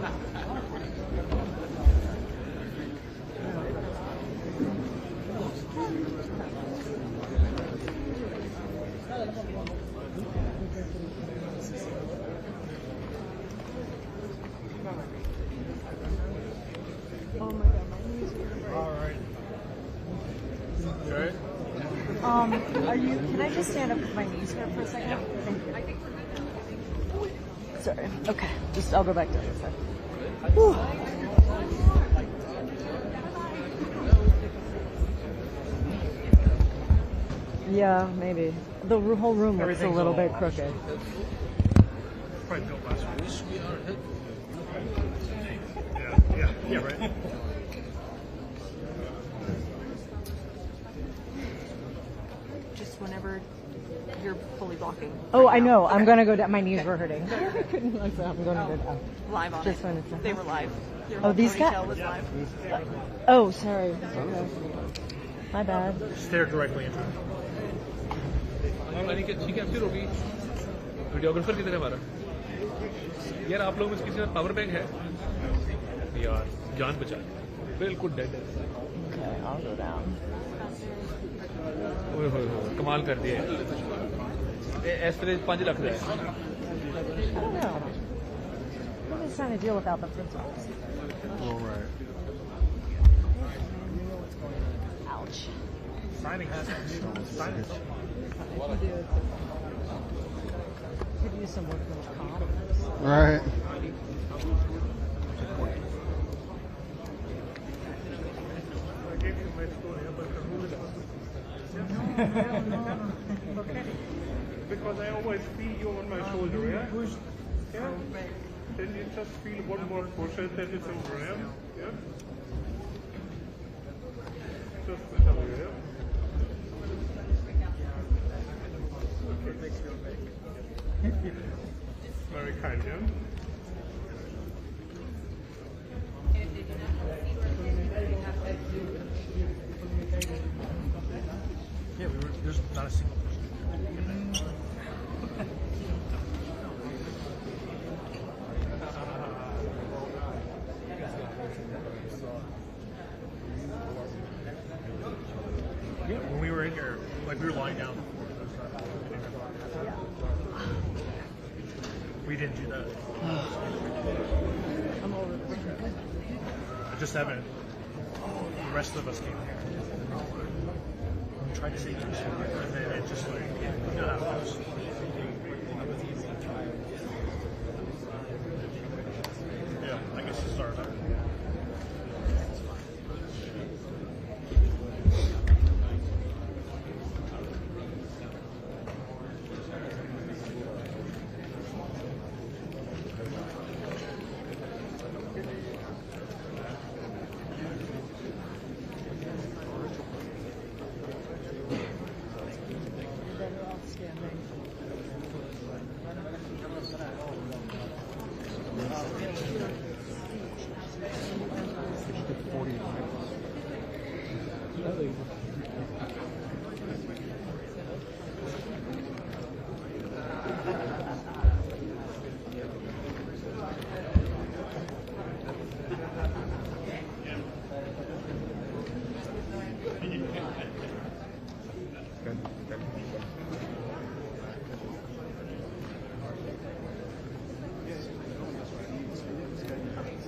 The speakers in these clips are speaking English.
Oh my god, my knees are All right. Okay. Can I just stand up with my knees here for a second? Thank you. Sorry. Okay. I'll go back to this side. Whew. Yeah, maybe. The whole room looks a little bit crooked. Probably built last week. Yeah, right. Just whenever you're fully blocking. Oh, I know. Okay. I'm going to go down. My knees were hurting. I couldn't look up. I'm going to go down. Live on just it. When it's they were live. Oh, these guys? Was live. Oh, sorry. Okay. My bad. Stare directly into it. ठीक है फिर होगी videographer किधर है हमारा यार आप लोगों में किसी का पावर बैंक है यार जान बचा बिल्कुल डेड है ओए होए होए कमाल कर दिया इस तरह 5 लाख है I'm just trying to deal without the principals. All right. Ouch. Signing has to be signing. Could use some workman's comp. Right. Because I always feel you on my shoulder, yeah? Yeah? Then you just feel one more push and then it's over, yeah? Yeah? Just to tell you, yeah? Very kind, yeah? Yeah, there's not a single person. Yeah, when we were in here, like we were lying down. We didn't do that. I just haven't. The rest of us came here. We tried to say this, and then it just like, you know how it goes. Yeah, I guess it started out.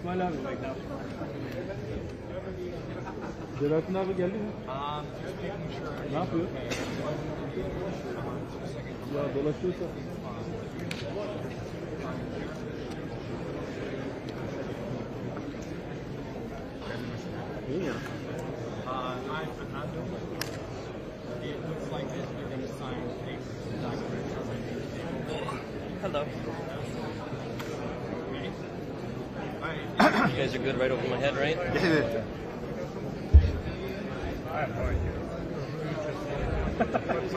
Smile abi right now. Celalettin abi geldi mi? Ne yapıyor? Ya dolaşıyorsa. İyi mi? It looks like they're going to sign documents. Hello. You guys are good right over my head, right? Yeah. I have no idea.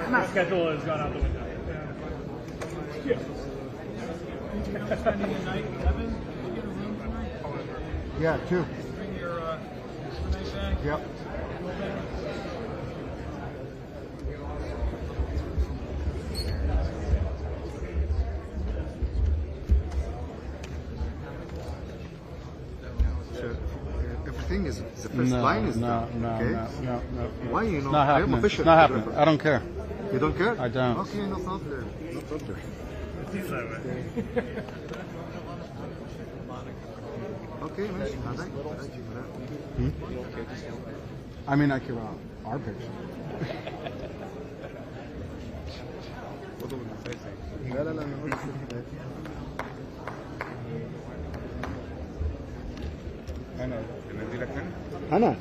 My schedule has gone out the window. Spending the night, Kevin, you get a room tonight? Yeah, 2. Bring your night bag. Yep. thing is the first line is no. Why you know? Not I am happening. official. It's not happening. I don't care. You don't care? I don't. Okay, no problem. No problem. Okay, ماشي. I mean, I care about our picture. لا لا لا أنا قلت أنا أنا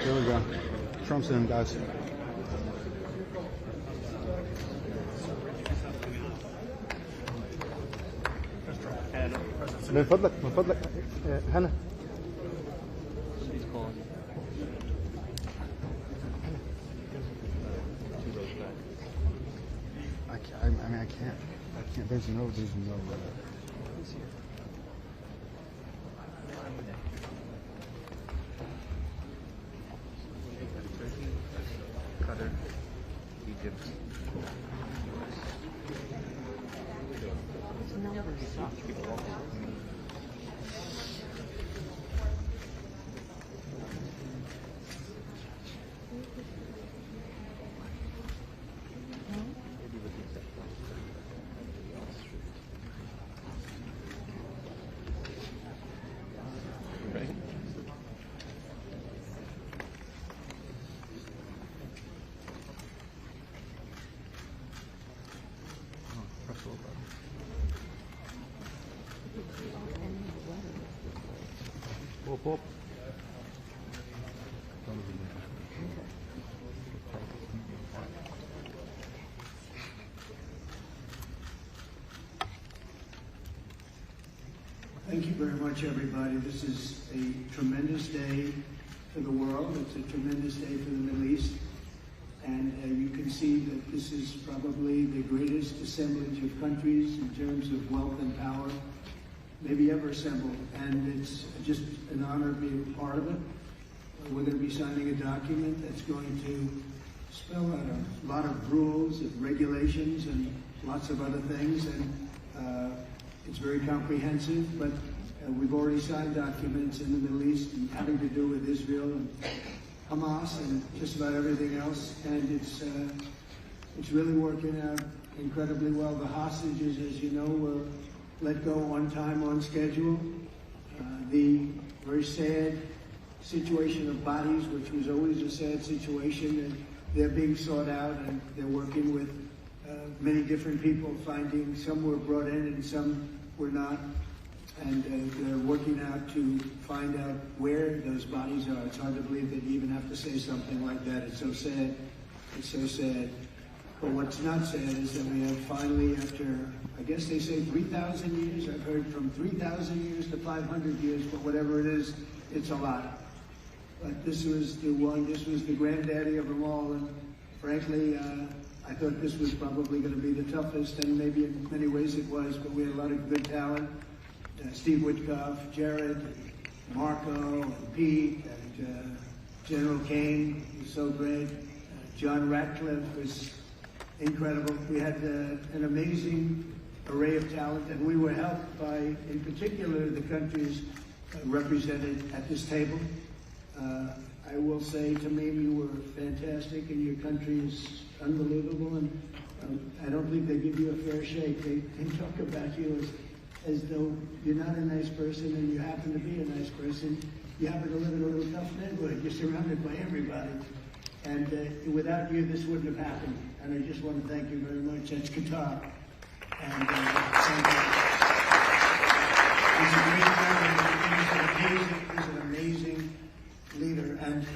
Here we go. Trump's in, guys. من فضلك هنا She's calling. I mean, I can't. There's no. Qatar, Egypt. Hop. Thank you very much, everybody. This is a tremendous day for the world. It's a tremendous day for the Middle East. And you can see that this is probably the greatest assemblage of countries in terms of wealth and power maybe ever assembled. And it's just an honor to be a part of it. We're going to be signing a document that's going to spell out a lot of rules and regulations and lots of other things. And it's very comprehensive, but we've already signed documents in the Middle East and having to do with Israel and Hamas and just about everything else. And it's really working out incredibly well. The hostages, as you know, were let go on time, on schedule. The very sad situation of bodies, which was always a sad situation, and they're being sought out, and they're working with many different people, finding some were brought in and some were not, and they're working out to find out where those bodies are. It's hard to believe that you even have to say something like that. It's so sad. It's so sad. But what's not sad is that we have finally, after, I guess they say 3,000 years, I've heard from 3,000 years to 500 years, but whatever it is, it's a lot. But this was the granddaddy of them all, and frankly, I thought this was probably going to be the toughest, and maybe in many ways it was, but we had a lot of good talent. Steve Witkoff, Jared, Marco, and Pete, and General Kane was so great. John Ratcliffe was incredible. We had an amazing array of talent, and we were helped by, in particular, the countries represented at this table. I will say, Tamim, you were fantastic, and your country is unbelievable, and I don't think they give you a fair shake. They talk about you as though you're not a nice person, and you happen to be a nice person. You happen to live in a little tough neighborhood. You're surrounded by everybody. And without you, this wouldn't have happened. And I just want to thank you very much. That's Qatar. And thank you. He's a great man. He's an amazing leader. And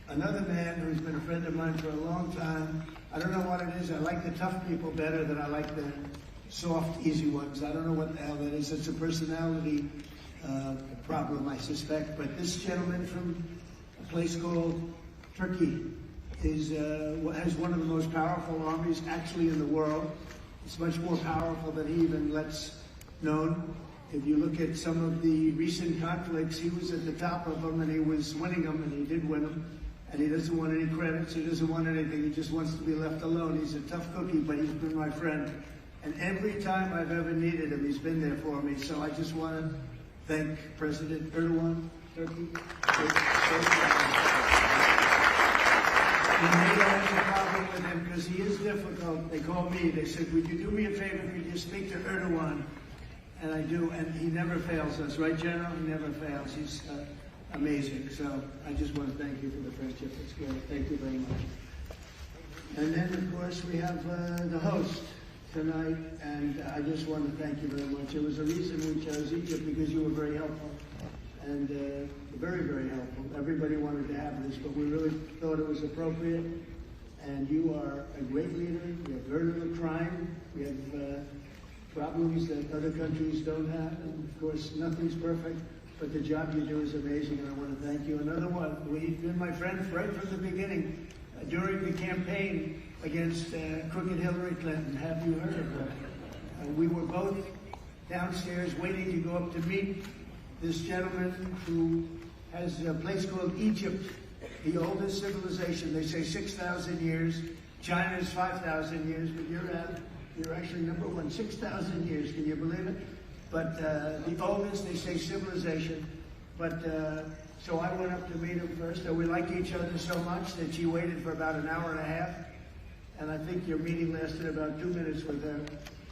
another man who's been a friend of mine for a long time. I don't know what it is. I like the tough people better than I like the soft, easy ones. I don't know what the hell that is. It's a personality problem, I suspect. But this gentleman from a place called Turkey has one of the most powerful armies actually in the world. It's much more powerful than he even lets known. If you look at some of the recent conflicts, he was at the top of them, and he was winning them, and he did win them. And he doesn't want any credits. He doesn't want anything. He just wants to be left alone. He's a tough cookie, but he's been my friend. And every time I've ever needed him, he's been there for me. So I just want to thank President Erdogan, Turkey. I have a problem with him because he is difficult. They call me. They said, would you do me a favor? Could you speak to Erdogan? And I do, and he never fails us. Right, General? He never fails. He's amazing. So I just want to thank you for the friendship. It's great. Thank you very much. And then, of course, we have the host tonight, and I just want to thank you very much. There was a reason we chose Egypt, because you were very helpful, and very, very helpful. Everybody wanted to have this, but we really thought it was appropriate, and you are a great leader. We have very little crime. We have problems that other countries don't have, and of course, nothing's perfect, but the job you do is amazing, and I want to thank you. Another one, we've been my friend right from the beginning. During the campaign against crooked Hillary Clinton, have you heard of her? We were both downstairs waiting to go up to meet this gentleman who has a place called Egypt, the oldest civilization. They say 6,000 years. China is 5,000 years, but you're actually number one, 6,000 years. Can you believe it? But the oldest, they say, civilization. But so I went up to meet him first, and we liked each other so much that she waited for about an hour and a half. And I think your meeting lasted about 2 minutes with her.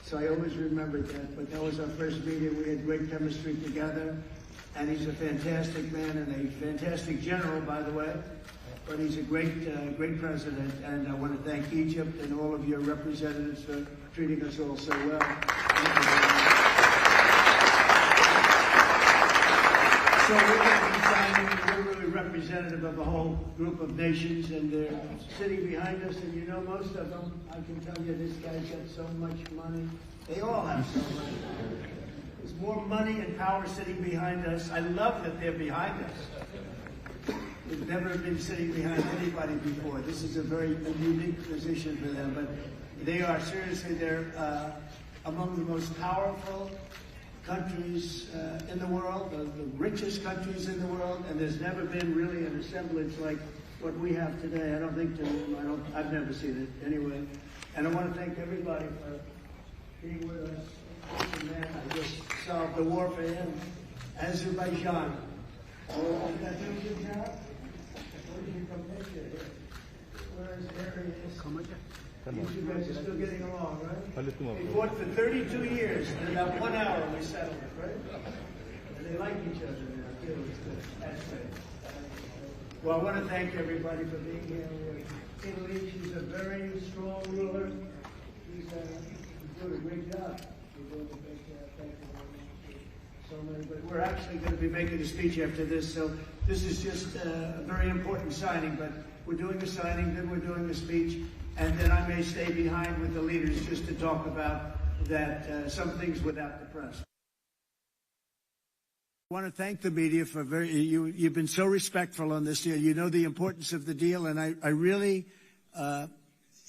So I always remembered that. But that was our first meeting. We had great chemistry together. And he's a fantastic man and a fantastic general, by the way. But he's a great, great president. And I want to thank Egypt and all of your representatives for treating us all so well. Thank you very much. So we're going to be signing. We're really representative of a whole group of nations, and they're sitting behind us. And you know, most of them, I can tell you, this guy's got so much money. They all have so much. There's more money and power sitting behind us. I love that they're behind us. They've never been sitting behind anybody before. This is a very unique position for them, but they are seriously, they're among the most powerful countries in the world, the richest countries in the world, and there's never been really an assemblage like what we have today. I've never seen it anyway. And I want to thank everybody for being with us. Man, I just solved the war for him. Azerbaijan. Oh, is that doing a good job? Where did you come picture here? Where he is? You guys are still getting along, right? We fought for 32 years, and in about 1 hour we settled it, right? And they like each other now, too. That's great. Well, I want to thank everybody for being here. Italy, she's a very strong ruler. She's doing a great job. You're doing a great job. Thank you very much. So many, but we're actually going to be making a speech after this, so this is just a very important signing, but we're doing a signing, then we're doing a speech. And then I may stay behind with the leaders just to talk about that, some things without the press. I want to thank the media for you've been so respectful on this deal. You know the importance of the deal, and I really,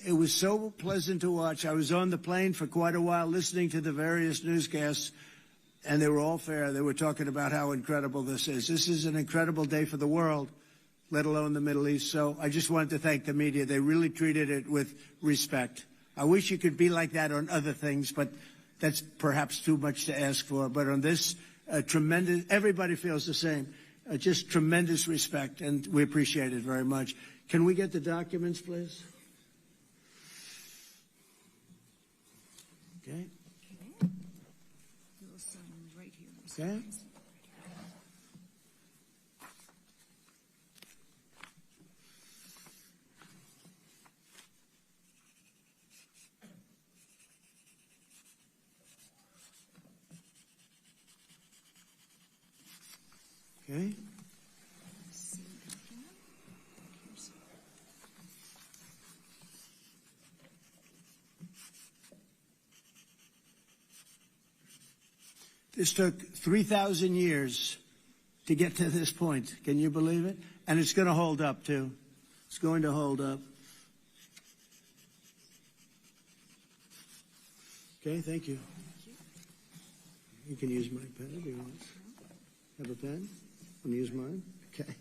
it was so pleasant to watch. I was on the plane for quite a while listening to the various newscasts, and they were all fair. They were talking about how incredible this is. This is an incredible day for the world, let alone the Middle East. So I just wanted to thank the media. They really treated it with respect. I wish you could be like that on other things, but that's perhaps too much to ask for. But on this, tremendous, everybody feels the same. Just tremendous respect, and we appreciate it very much. Can we get the documents, please? Okay. We'll sign right here. Okay. Okay. This took 3,000 years to get to this point. Can you believe it? And it's going to hold up, too. It's going to hold up. Okay, thank you. You can use my pen if you want. Have a pen? Want to use mine? Okay.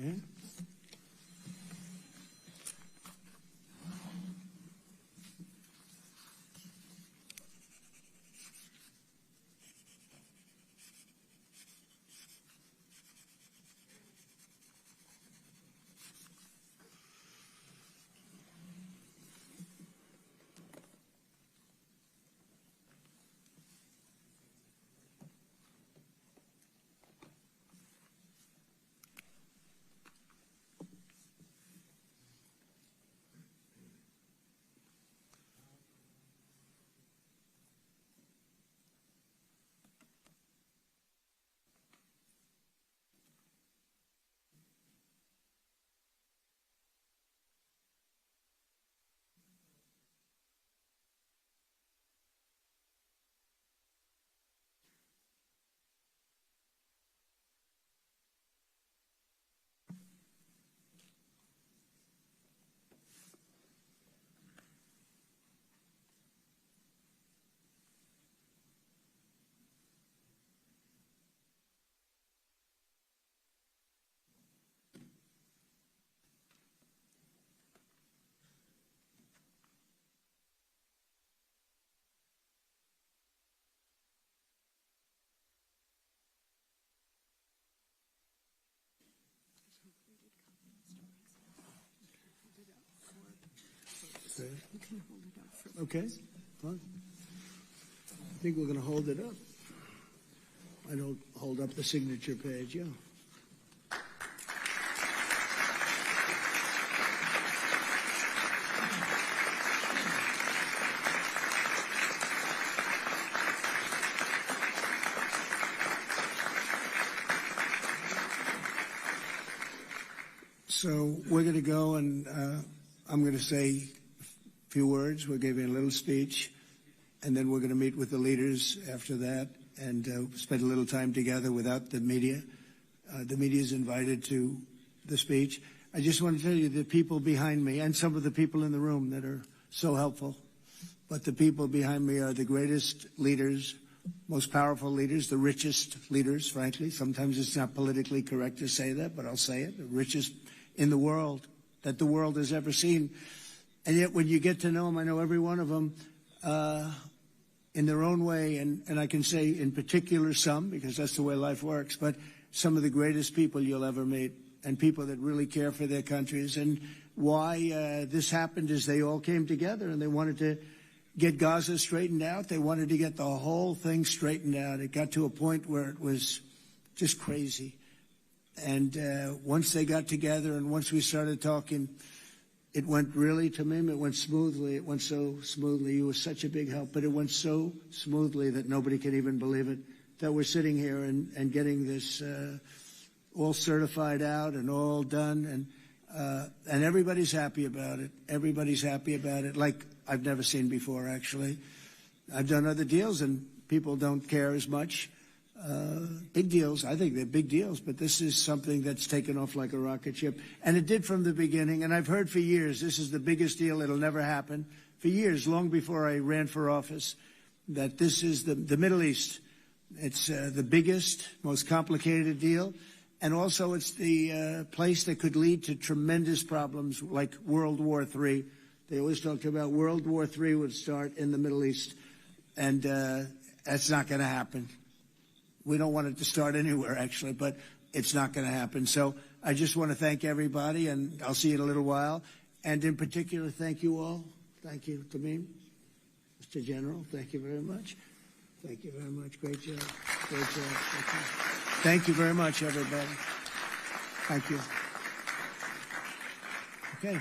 Okay. Okay, fine. I think we're going to hold it up. I don't hold up the signature page, yeah. So we're going to go and I'm going to say a few words. We'll give you a little speech, and then we're going to meet with the leaders after that and spend a little time together without the media. The media is invited to the speech. I just want to tell you the people behind me and some of the people in the room that are so helpful, but the people behind me are the greatest leaders, most powerful leaders, the richest leaders, frankly. Sometimes it's not politically correct to say that, but I'll say it, the richest in the world that the world has ever seen. And yet when you get to know them, I know every one of them in their own way, and I can say in particular some, because that's the way life works, but some of the greatest people you'll ever meet, and people that really care for their countries. And why this happened is they all came together and they wanted to get Gaza straightened out. They wanted to get the whole thing straightened out. It got to a point where it was just crazy. And once they got together and once we started talking, it went really, Tamim, it went smoothly. It went so smoothly. You were such a big help, but it went so smoothly that nobody can even believe it, that we're sitting here and getting this all certified out and all done. And everybody's happy about it. Everybody's happy about it, like I've never seen before, actually. I've done other deals and people don't care as much. Big deals, I think they're big deals, but this is something that's taken off like a rocket ship. And it did from the beginning, and I've heard for years, this is the biggest deal, it'll never happen. For years, long before I ran for office, that this is the Middle East. It's the biggest, most complicated deal, and also it's the place that could lead to tremendous problems like World War III. They always talked about World War III would start in the Middle East, and that's not going to happen. We don't want it to start anywhere, actually, but it's not going to happen. So I just want to thank everybody, and I'll see you in a little while. And in particular, thank you all. Thank you, Tamim, Mr. General. Thank you very much. Thank you very much. Great job. Great job. Thank you very much, everybody. Thank you. Okay.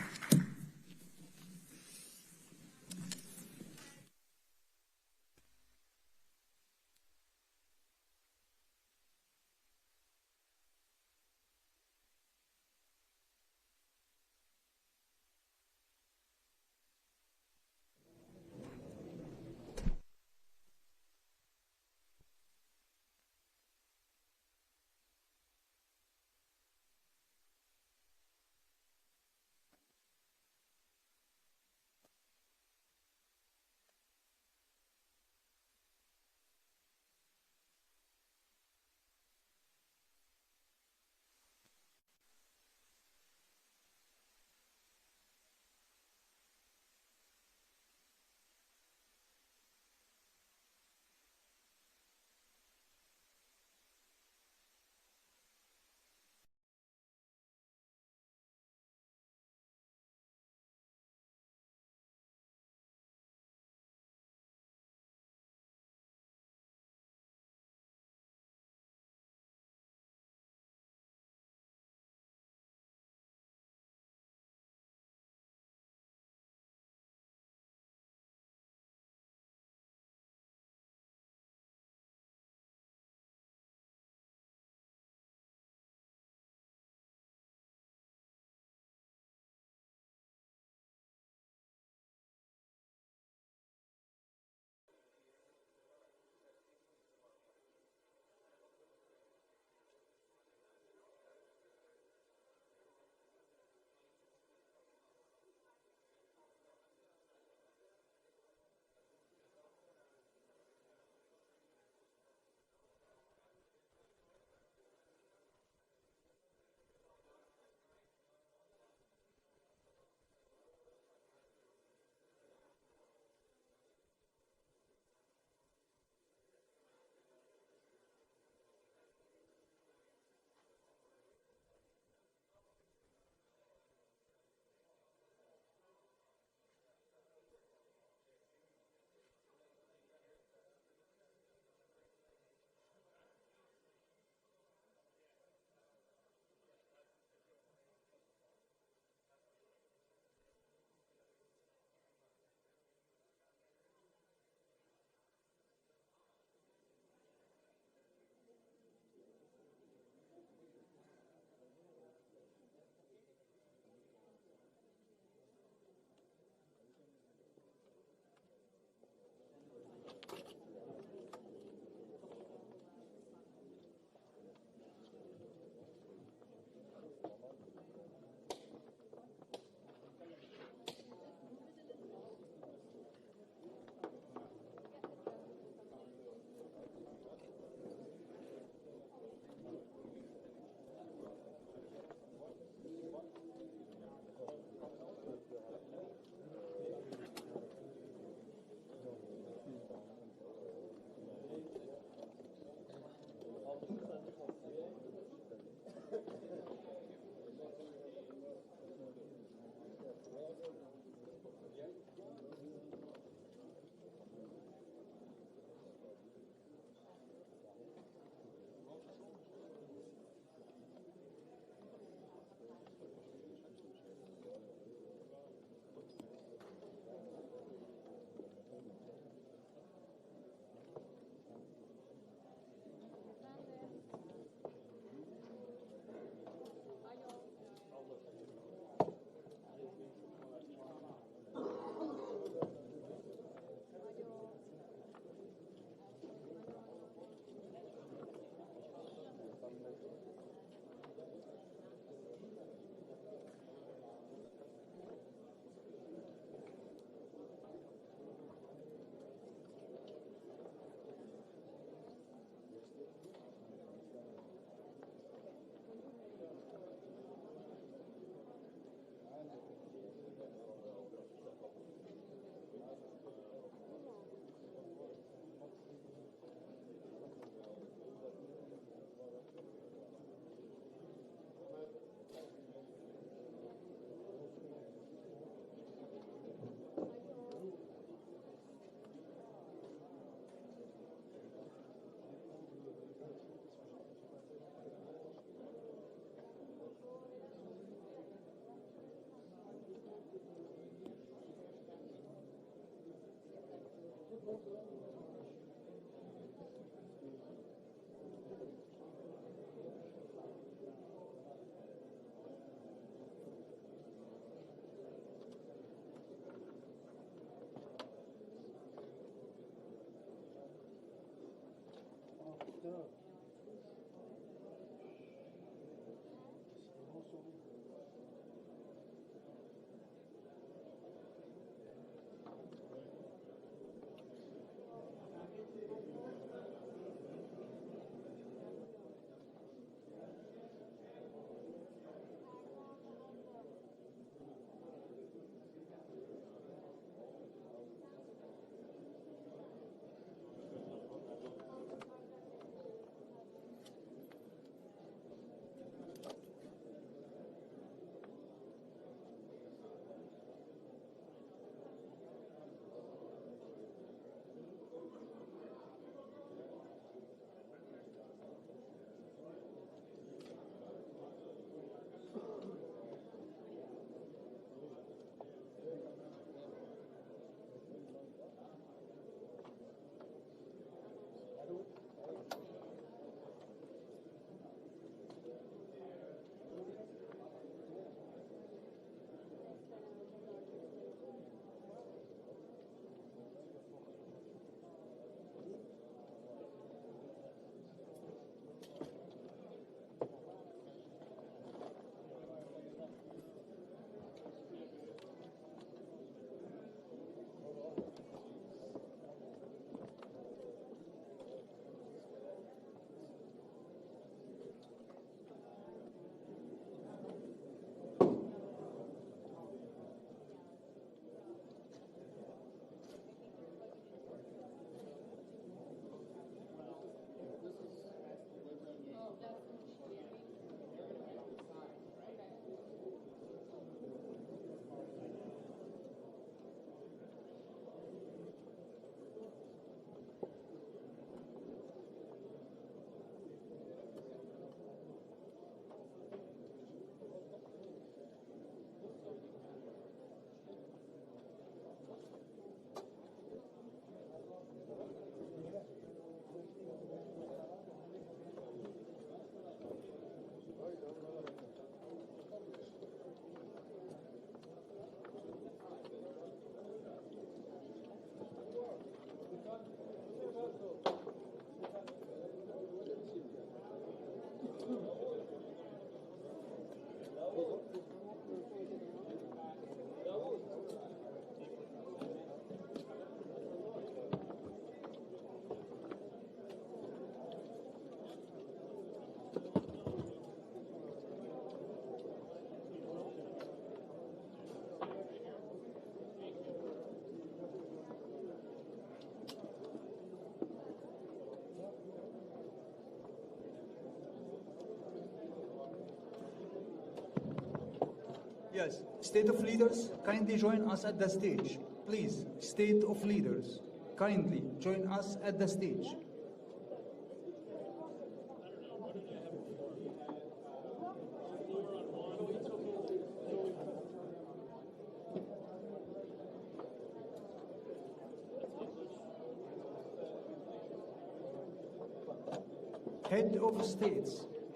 Yes, state of leaders, kindly join us at the stage. Please, state of leaders, kindly join us at the stage.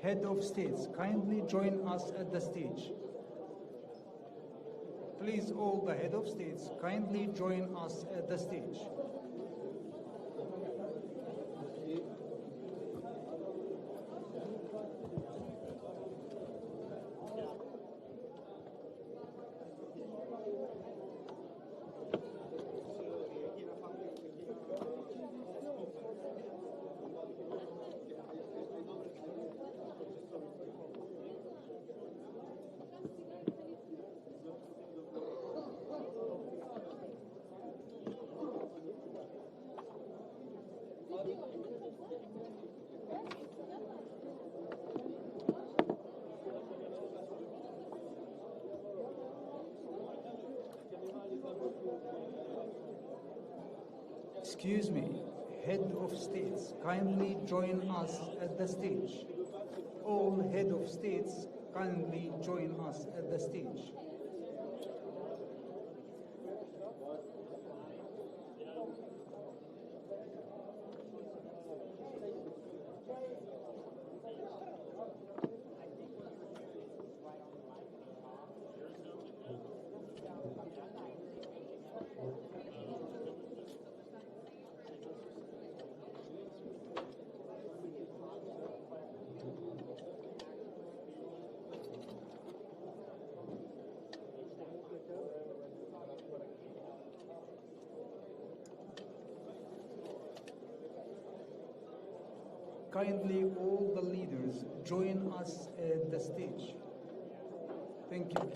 Head of states, kindly join us at the stage. Please, all the head of states, kindly join us at the stage. Excuse me, head of states, kindly join us at the stage. All head of states, kindly join us at the stage. Kindly, all the leaders, join us at the stage. Thank you.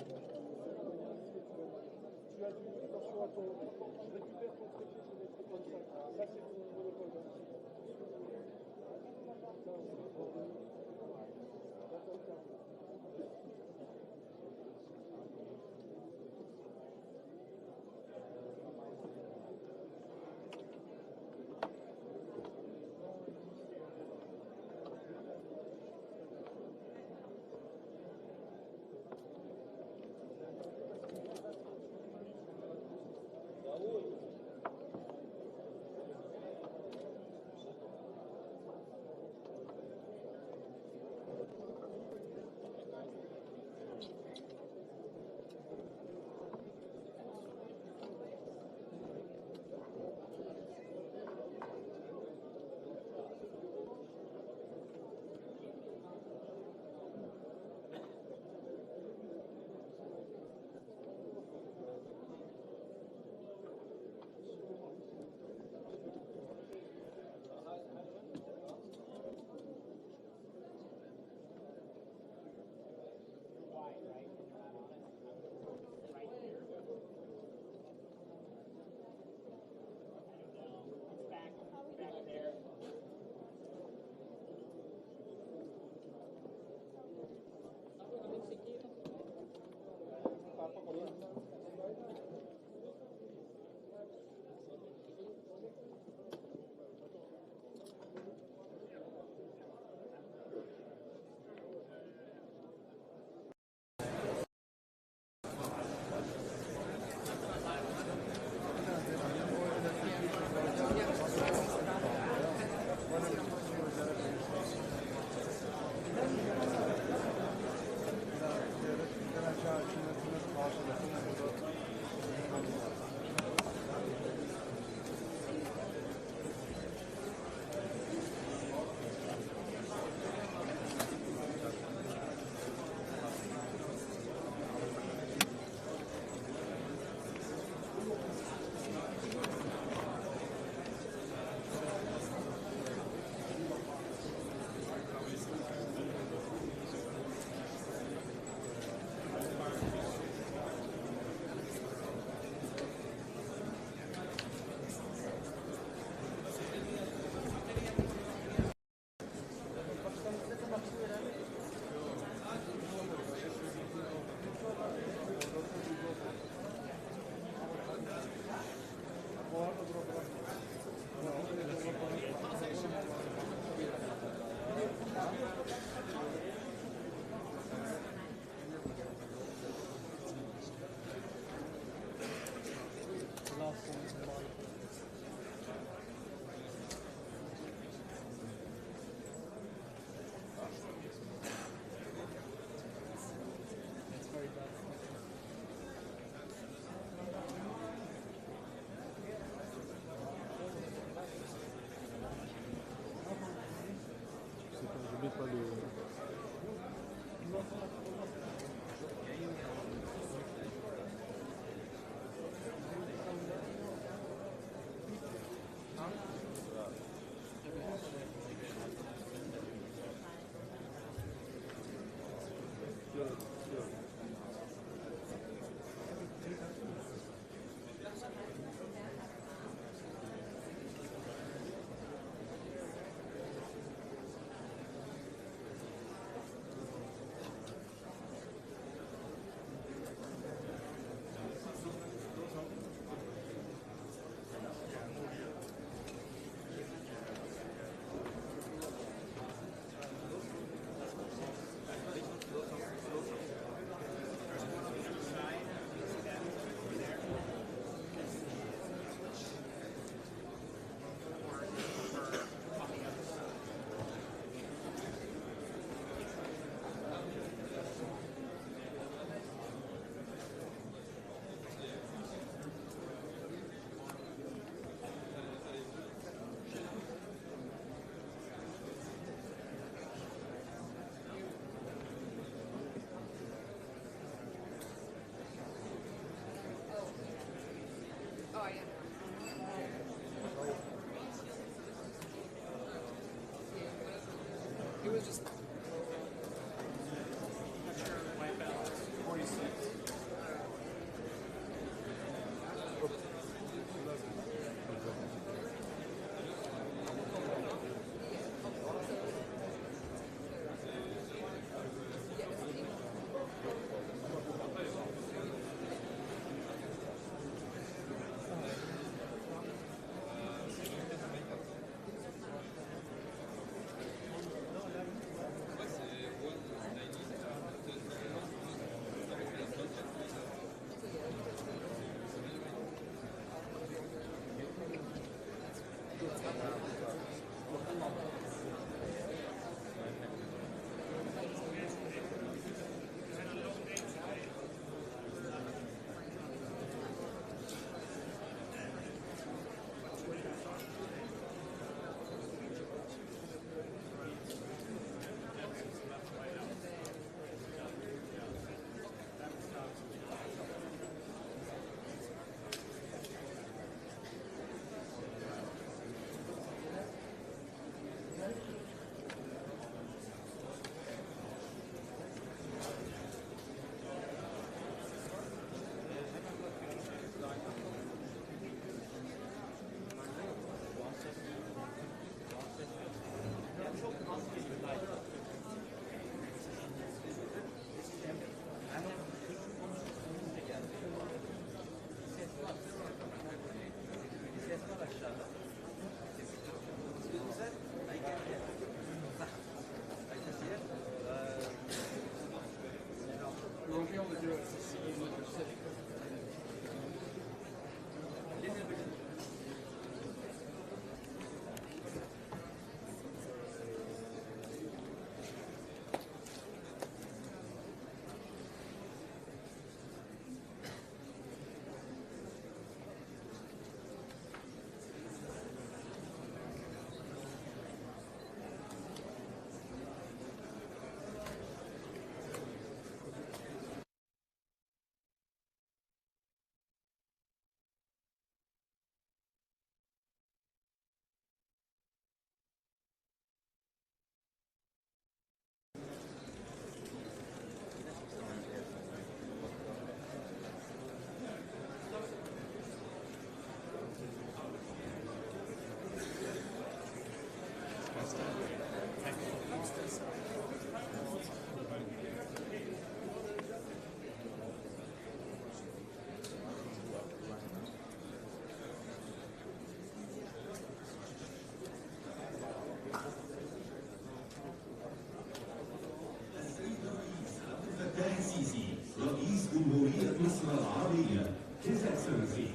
رئيس جمهورية مصر العربية His Excellency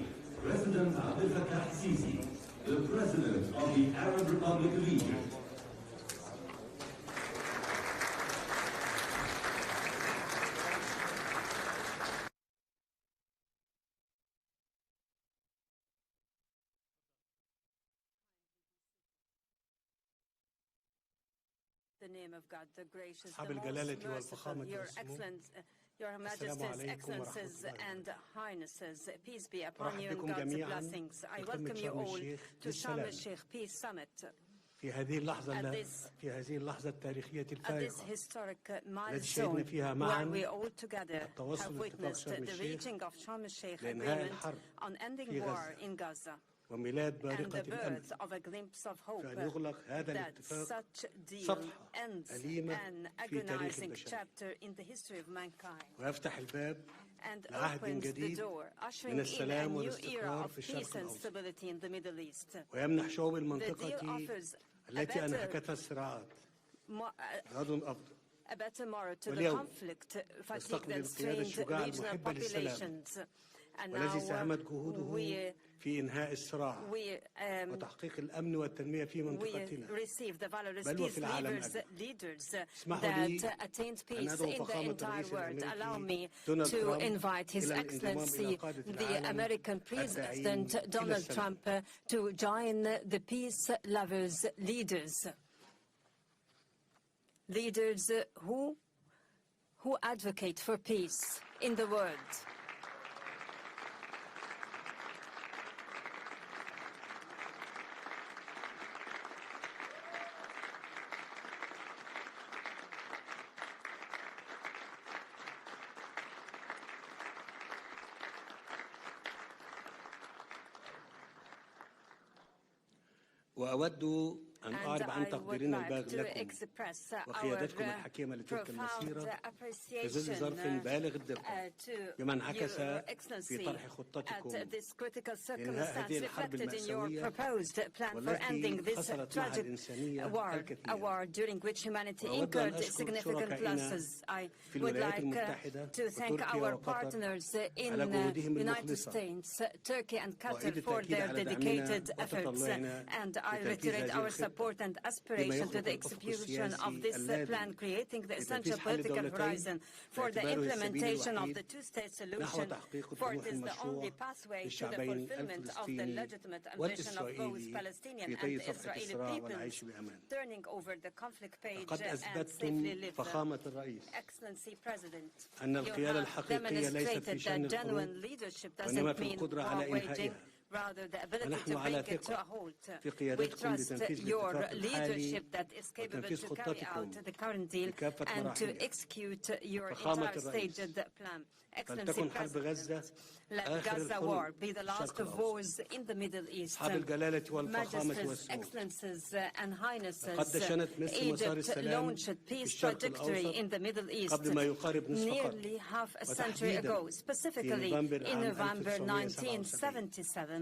President Abdel Fattah Sisi, the President of the Arab Republic of Egypt. The name of God, the gracious, أصحاب the most الجلالة merciful, والفخامة Your والسمو. Excellence, Your السلام Majesties, عليكم Excellencies, ورحمة الله and Highnesses, peace be upon أرحب you and بكم God's جميعاً blessings. I في welcome قمة you شرم all الشيخ to Sharm للسلام. El-Sheikh Peace Summit. في هذه اللحظة At this- في هذه اللحظة التاريخية At this الفارقة historic التي milestone شهدنا فيها معاً where we all together التوصل have لاتفاق witnessed شرم the الشيخ reaching of Sharm El-Sheikh لإنهاء agreement الحرب on ending في war غزة in Gaza وميلاد and بارقة the الأمل birth of a glimpse of hope فأن يغلق هذا that الاتفاق such deal صفحة ends أليمة an في تاريخ agonizing البشرية chapter in the history of mankind ويفتح الباب and لعهد opens the جديد door, ushering من in a السلام new era والاستقرار of في الشرق peace and الأوسط stability in the Middle East. ويمنح شعوب The deal المنطقة offers التي a أنهكتها الصراعات غد أفضل better tomorrow to the واليوم conflict fatigue نستقبل that القيادة strained الشجاعة regional المحبة للسلام populations. And والذي now ساهمت جهوده في إنهاء الصراع وتحقيق الأمن والتنمية في we منطقتنا receive the valorous بل peace وفي العالم leaders اسمحوا لي that attained أن peace أدعو in the فخامة entire الرئيس world. Allow me الأمريكي دونالد to ترامب invite His إلى الانضمام Excellency, إلى قادة the العالم American الداعين President إلى Donald السلام. Trump, to join the peace lovers leaders. Leaders who advocate for peace in the world. وأود أن And أعرب عن I would تقديرنا like البالغ to لكم express وقيادتكم our الحكيمة لتلك profound المسيرة في ظل appreciation ظرف بالغ الدقة to بما انعكس Your في Excellency طرح خطتكم at this critical لإنهاء circumstance هذه الحرب reflected in your المأساوية proposed plan for ending والتي this خسرت معها tragic الإنسانية war, a الكثير. war during which humanity وأود أن incurred أشكر significant شركائنا losses. I في would الولايات like المتحدة to thank وتركيا our وقطر partners in على جهودهم United المخلصة States, Turkey and Qatar وأعيد for التأكيد their على dedicated دعمنا efforts. وتطلعنا And I لتنفيذ reiterate هذه our الخطة support and بما aspiration to يخلق the الأفق execution of السياسي this اللازم plan, creating the لتنفيذ essential حل political دولتين horizon for the باعتباره السبيل implementation of الوحيد the two-state نحو solution, تحقيق for الطموح it is the only المشروع pathway to the للشعبين fulfillment of the الفلسطيني legitimate ambition of both والإسرائيلي Palestinian في and طي صفحة Israeli الصراع peoples, والعيش بأمان. turning over the conflict page لقد and safely أثبتتم live. فخامة الرئيس Excellency President, أن you القيادة have الحقيقية ليست في demonstrated شأن that genuine الحروب leadership وإنما doesn't في mean القدرة war على waging, إنهائها. rather the ability ونحن to على bring it to a ثقة halt. في We قيادتكم trust لتنفيذ your الاتفاق الحالي leadership that is capable وتنفيذ to carry خطتكم out the current deal بكافة and to مراحلها. execute your فخامة entire الرئيس، staged plan. Excellency فلتكن حرب غزة President, let آخر Gaza الحروب war be the في last الشرق of wars الأوسط. in the Middle East. أصحاب الجلالة والفخامة Majesties, والسمو، Excellencies and Highnesses, لقد دشنت مصر مسار Egypt السلام launched في peace الشرق trajectory الأوسط in the Middle East قبل ما يقارب نصف قرن nearly half a century وتحديداً ago, في specifically نوفمبر in عام November 1977 1977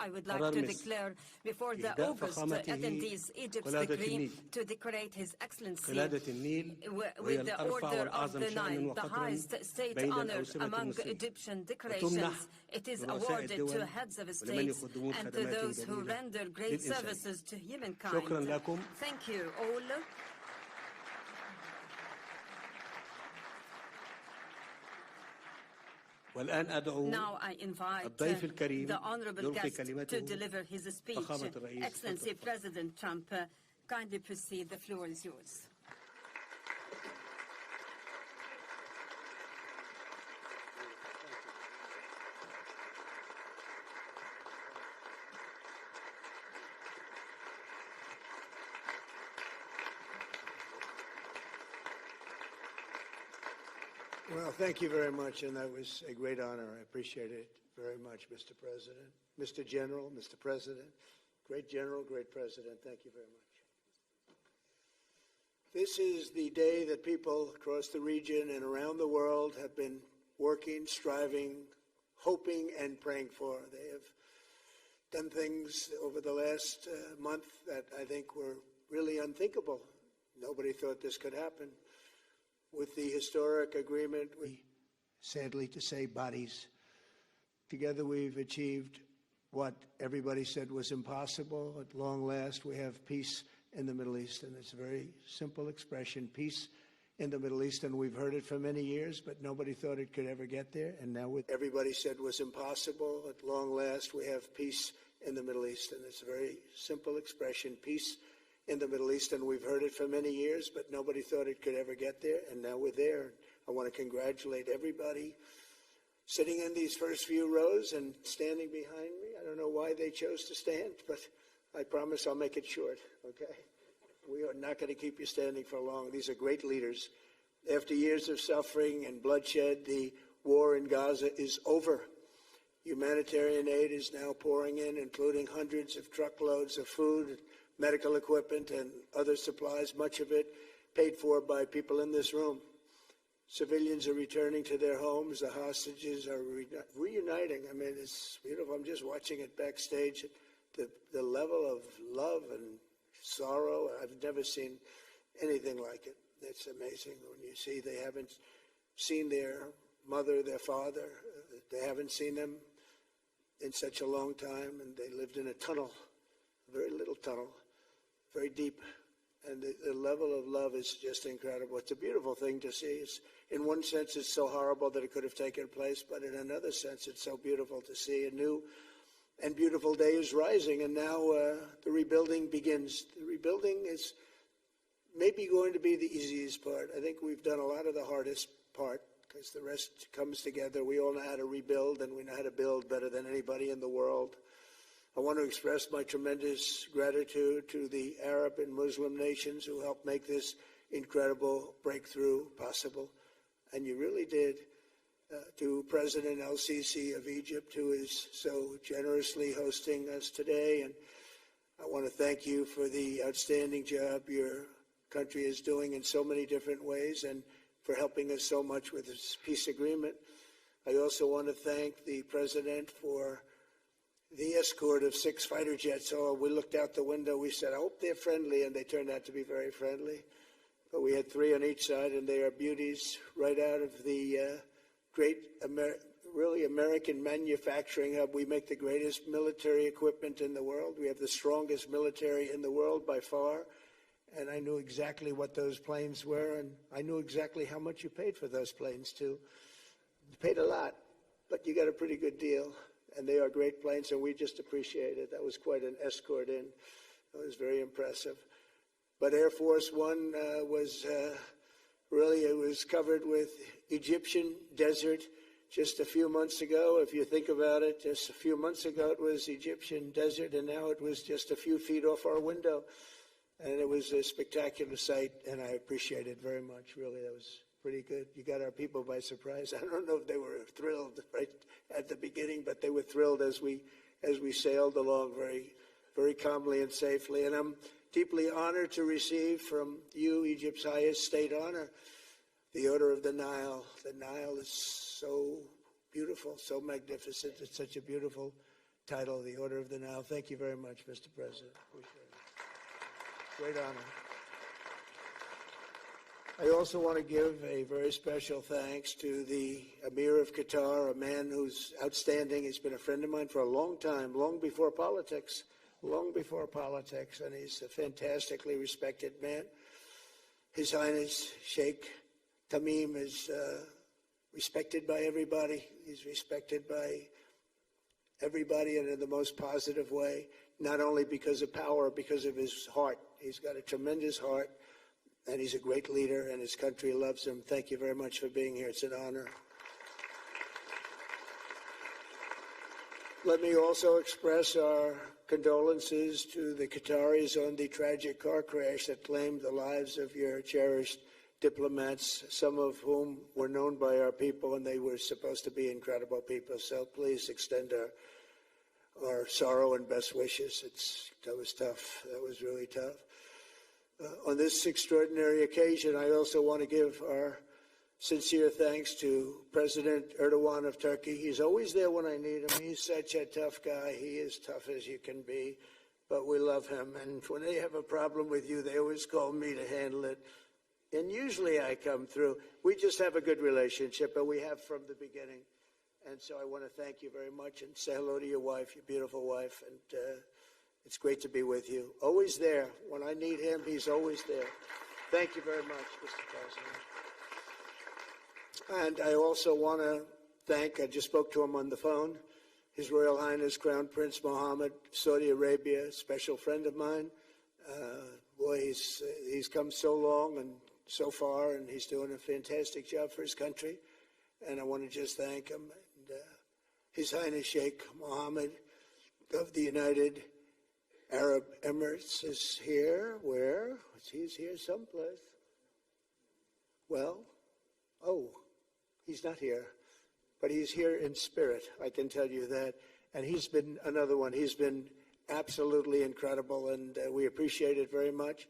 I would like قرار to مصر declare before the إهداء August فخامته attendees Egypt's قلادة decree النيل. to decorate His Excellency قلادة النيل وهي with the الأرفع Order of والأعظم the شأنا Nile, the وقدرا highest state بين honor الأوسمة among المصرية. Egyptian وتمنح decorations. It is لرؤساء awarded to الدول heads of ولمن states يقدمون and to خدمات those who جميلة render great للإنسان. services to humankind. شكرا لكم. Thank you all. والآن أدعو Now I invite الضيف الكريم the honorable يلقي guest to كلمته deliver his speech. فخامة الرئيس. Excellency President Trump, kindly proceed. The floor is yours. Well, thank you very much, and that was a great honor. I appreciate it very much, Mr. President. Mr. General, Mr. President, great General, great President, thank you very much. This is the day that people across the region and around the world have been working, striving, hoping, and praying for. They have done things over the last month that I think were really unthinkable. Nobody thought this could happen. With the historic agreement, we, sadly to say, bodies. Together we've achieved what everybody said was impossible. At long last, we have peace in the Middle East, and it's a very simple expression, peace in the Middle East, and we've heard it for many years, but nobody thought it could ever get there, and now what everybody said was impossible. At long last, we have peace in the Middle East, and it's a very simple expression, peace in the Middle East, and we've heard it for many years, but nobody thought it could ever get there, and now we're there. I want to congratulate everybody sitting in these first few rows and standing behind me. I don't know why they chose to stand, but I promise I'll make it short, okay? We are not going to keep you standing for long. These are great leaders. After years of suffering and bloodshed, the war in Gaza is over. Humanitarian aid is now pouring in, including hundreds of truckloads of food, medical equipment, and other supplies, much of it paid for by people in this room. Civilians are returning to their homes. The hostages are reuniting. I mean, it's beautiful. I'm just watching it backstage. The level of love and sorrow, I've never seen anything like it. It's amazing when you see they haven't seen their mother, their father. They haven't seen them in such a long time, and they lived in a tunnel, a very little tunnel, very deep. And the level of love is just incredible. It's a beautiful thing to see. In one sense, it's so horrible that it could have taken place, but in another sense, it's so beautiful to see. A new and beautiful day is rising, and now the rebuilding begins. The rebuilding is maybe going to be the easiest part. I think we've done a lot of the hardest part, because the rest comes together. We all know how to rebuild, and we know how to build better than anybody in the world. I want to express my tremendous gratitude to the Arab and Muslim nations who helped make this incredible breakthrough possible. And you really did. To President El-Sisi of Egypt, who is so generously hosting us today. And I want to thank you for the outstanding job your country is doing in so many different ways, and for helping us so much with this peace agreement. I also want to thank the President for the escort of 6 fighter jets. Oh, we looked out the window, we said, I hope they're friendly, and they turned out to be very friendly. But we had 3 on each side, and they are beauties right out of the great, really American manufacturing hub. We make the greatest military equipment in the world. We have the strongest military in the world by far. And I knew exactly what those planes were, and I knew exactly how much you paid for those planes, too. You paid a lot, but you got a pretty good deal. And they are great planes, and we just appreciate it. That was quite an escort in. It was very impressive. But Air Force One was really, it was covered with Egyptian desert just a few months ago. If you think about it, just a few months ago it was Egyptian desert, and now it was just a few feet off our window. And it was a spectacular sight, and I appreciate it very much. Really, that was pretty good. You got our people by surprise. I don't know if they were thrilled right at the beginning, but they were thrilled as we sailed along very, very calmly and safely. And I'm deeply honored to receive from you, Egypt's highest state honor, the Order of the Nile. The Nile is so beautiful, so magnificent. It's such a beautiful title, the Order of the Nile. Thank you very much, Mr. President. Appreciate it. Great honor. I also want to give a very special thanks to the Emir of Qatar, a man who's outstanding. He's been a friend of mine for a long time, long before politics, and he's a fantastically respected man. His Highness Sheikh Tamim is respected by everybody. He's respected by everybody and in the most positive way, not only because of power, because of his heart. He's got a tremendous heart, and he's a great leader, and his country loves him. Thank you very much for being here. It's an honor. Let me also express our condolences to the Qataris on the tragic car crash that claimed the lives of your cherished diplomats, some of whom were known by our people, and they were supposed to be incredible people. So please extend our sorrow and best wishes. That was tough. That was really tough. On this extraordinary occasion, I also want to give our sincere thanks to President Erdogan of Turkey. He's always there when I need him. He's such a tough guy. He is tough as you can be, but we love him. And when they have a problem with you, they always call me to handle it. And usually I come through. We just have a good relationship, and we have from the beginning. And so I want to thank you very much and say hello to your wife, your beautiful wife. And it's great to be with you. Always there. When I need him, he's always there. Thank you very much, Mr. President. And I also want to thank, I just spoke to him on the phone, His Royal Highness Crown Prince Mohammed, Saudi Arabia, a special friend of mine. Boy, he's come so long and so far, and he's doing a fantastic job for his country. And I want to just thank him. And, His Highness Sheikh Mohammed of the United Arab Emirates is here. Where? He's here someplace. Well, he's not here, but he's here in spirit, I can tell you that. And he's been another one. He's been absolutely incredible, and we appreciate it very much.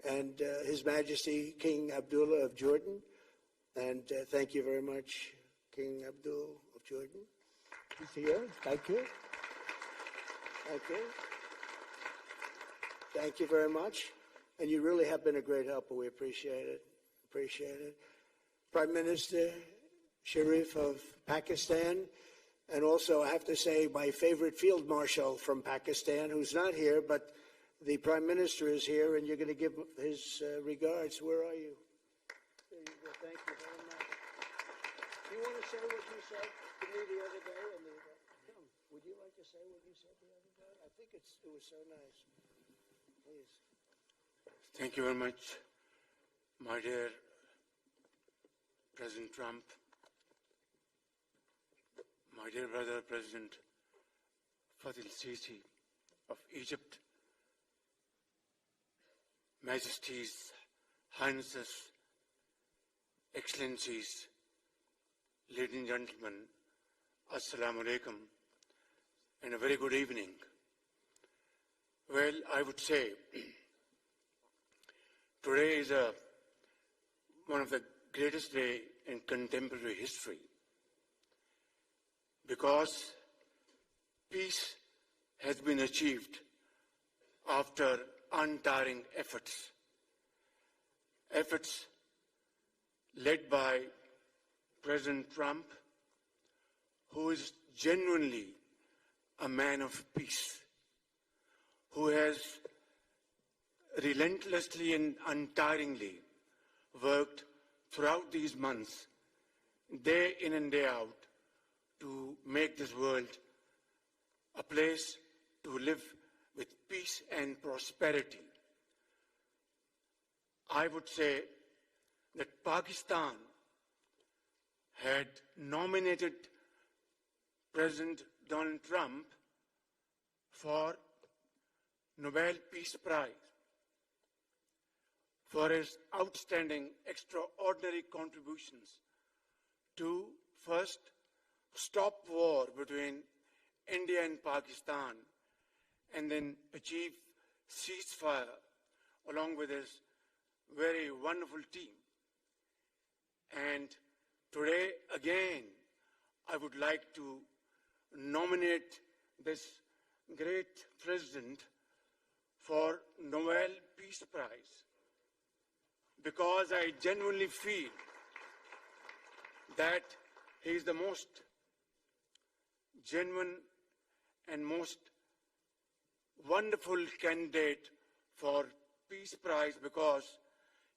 And His Majesty King Abdullah of Jordan, and thank you very much, King Abdullah of Jordan. He's here. Thank you. Thank you. Thank you very much. And you really have been a great helper. We appreciate it. Appreciate it. Prime Minister Sharif of Pakistan, and also I have to say my favorite Field Marshal from Pakistan, who's not here, but the Prime Minister is here, and you're going to give his regards. Where are you? There you go. Thank you very much. Do you want to say what you said to me the other day? Come, would you like to say what you said the other day? I think it was so nice. Please. Thank you very much, my dear President Trump, my dear brother President Fatil Sisi of Egypt, Majesties, Highnesses, Excellencies, ladies and gentlemen, Assalamu alaikum, and a very good evening. Well, I would say today is one of the greatest days in contemporary history, because peace has been achieved after untiring efforts led by President Trump, who is genuinely a man of peace, who has relentlessly and untiringly worked throughout these months, day in and day out, to make this world a place to live with peace and prosperity. I would say that Pakistan had nominated President Donald Trump for Nobel Peace Prize for his outstanding, extraordinary contributions to first stop war between India and Pakistan, and then achieve ceasefire along with his very wonderful team. And today, again, I would like to nominate this great president for Nobel Peace Prize, because I genuinely feel that he is the most genuine and most wonderful candidate for Peace Prize, because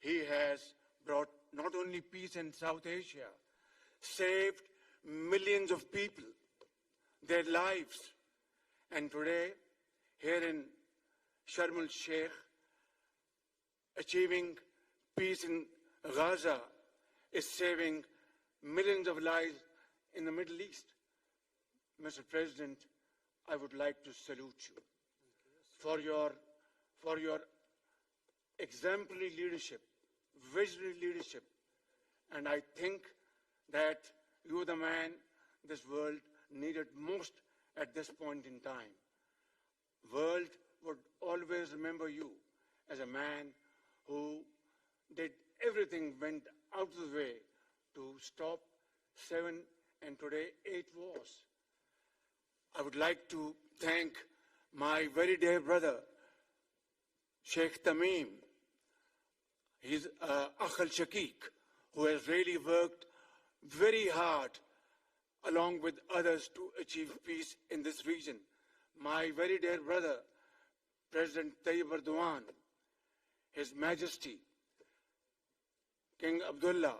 he has brought not only peace in South Asia, saved millions of people, their lives. And today, here in Sharm El-Sheikh, achieving peace in Gaza is saving millions of lives in the Middle East. Mr. President, I would like to salute you for your exemplary leadership, visionary leadership. And I think that you're the man this world needed most at this point in time. World would always remember you as a man who did everything, went out of the way to stop 7 and today 8 wars. I would like to thank my very dear brother, Sheikh Tamim. He's Akh al-Shaqiq, who has really worked very hard along with others to achieve peace in this region. My very dear brother, President Tayyip Erdogan, His Majesty, King Abdullah,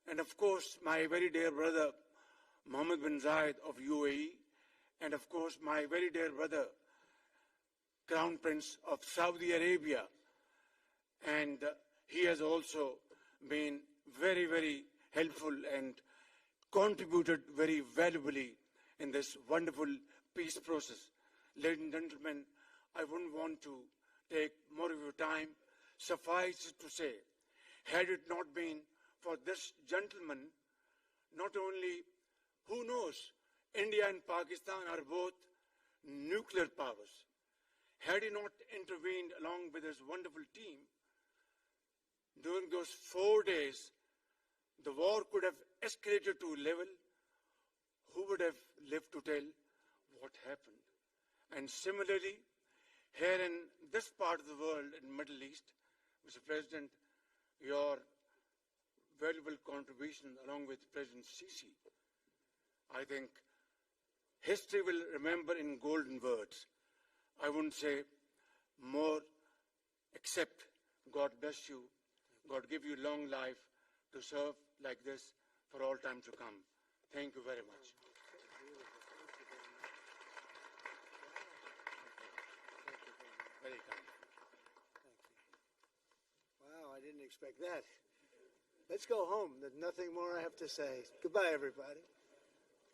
and of course my very dear brother, Mohammed bin Zayed of UAE, and of course my very dear brother, Crown Prince of Saudi Arabia. And he has also been very, very helpful and contributed very valuably in this wonderful peace process. Ladies and gentlemen, I wouldn't want to take more of your time. Suffice it to say, had it not been for this gentleman, not only, who knows, India and Pakistan are both nuclear powers. Had he not intervened along with his wonderful team, during those 4 days, the war could have escalated to a level. Who would have lived to tell what happened? And similarly, here in this part of the world, in the Middle East, Mr. President, your valuable contribution along with President Sisi, I think history will remember in golden words. I wouldn't say more, except God bless you, God give you long life to serve like this for all time to come. Thank you very much. Very kind. Wow, I didn't expect that. Let's go home. There's nothing more I have to say. Goodbye, everybody.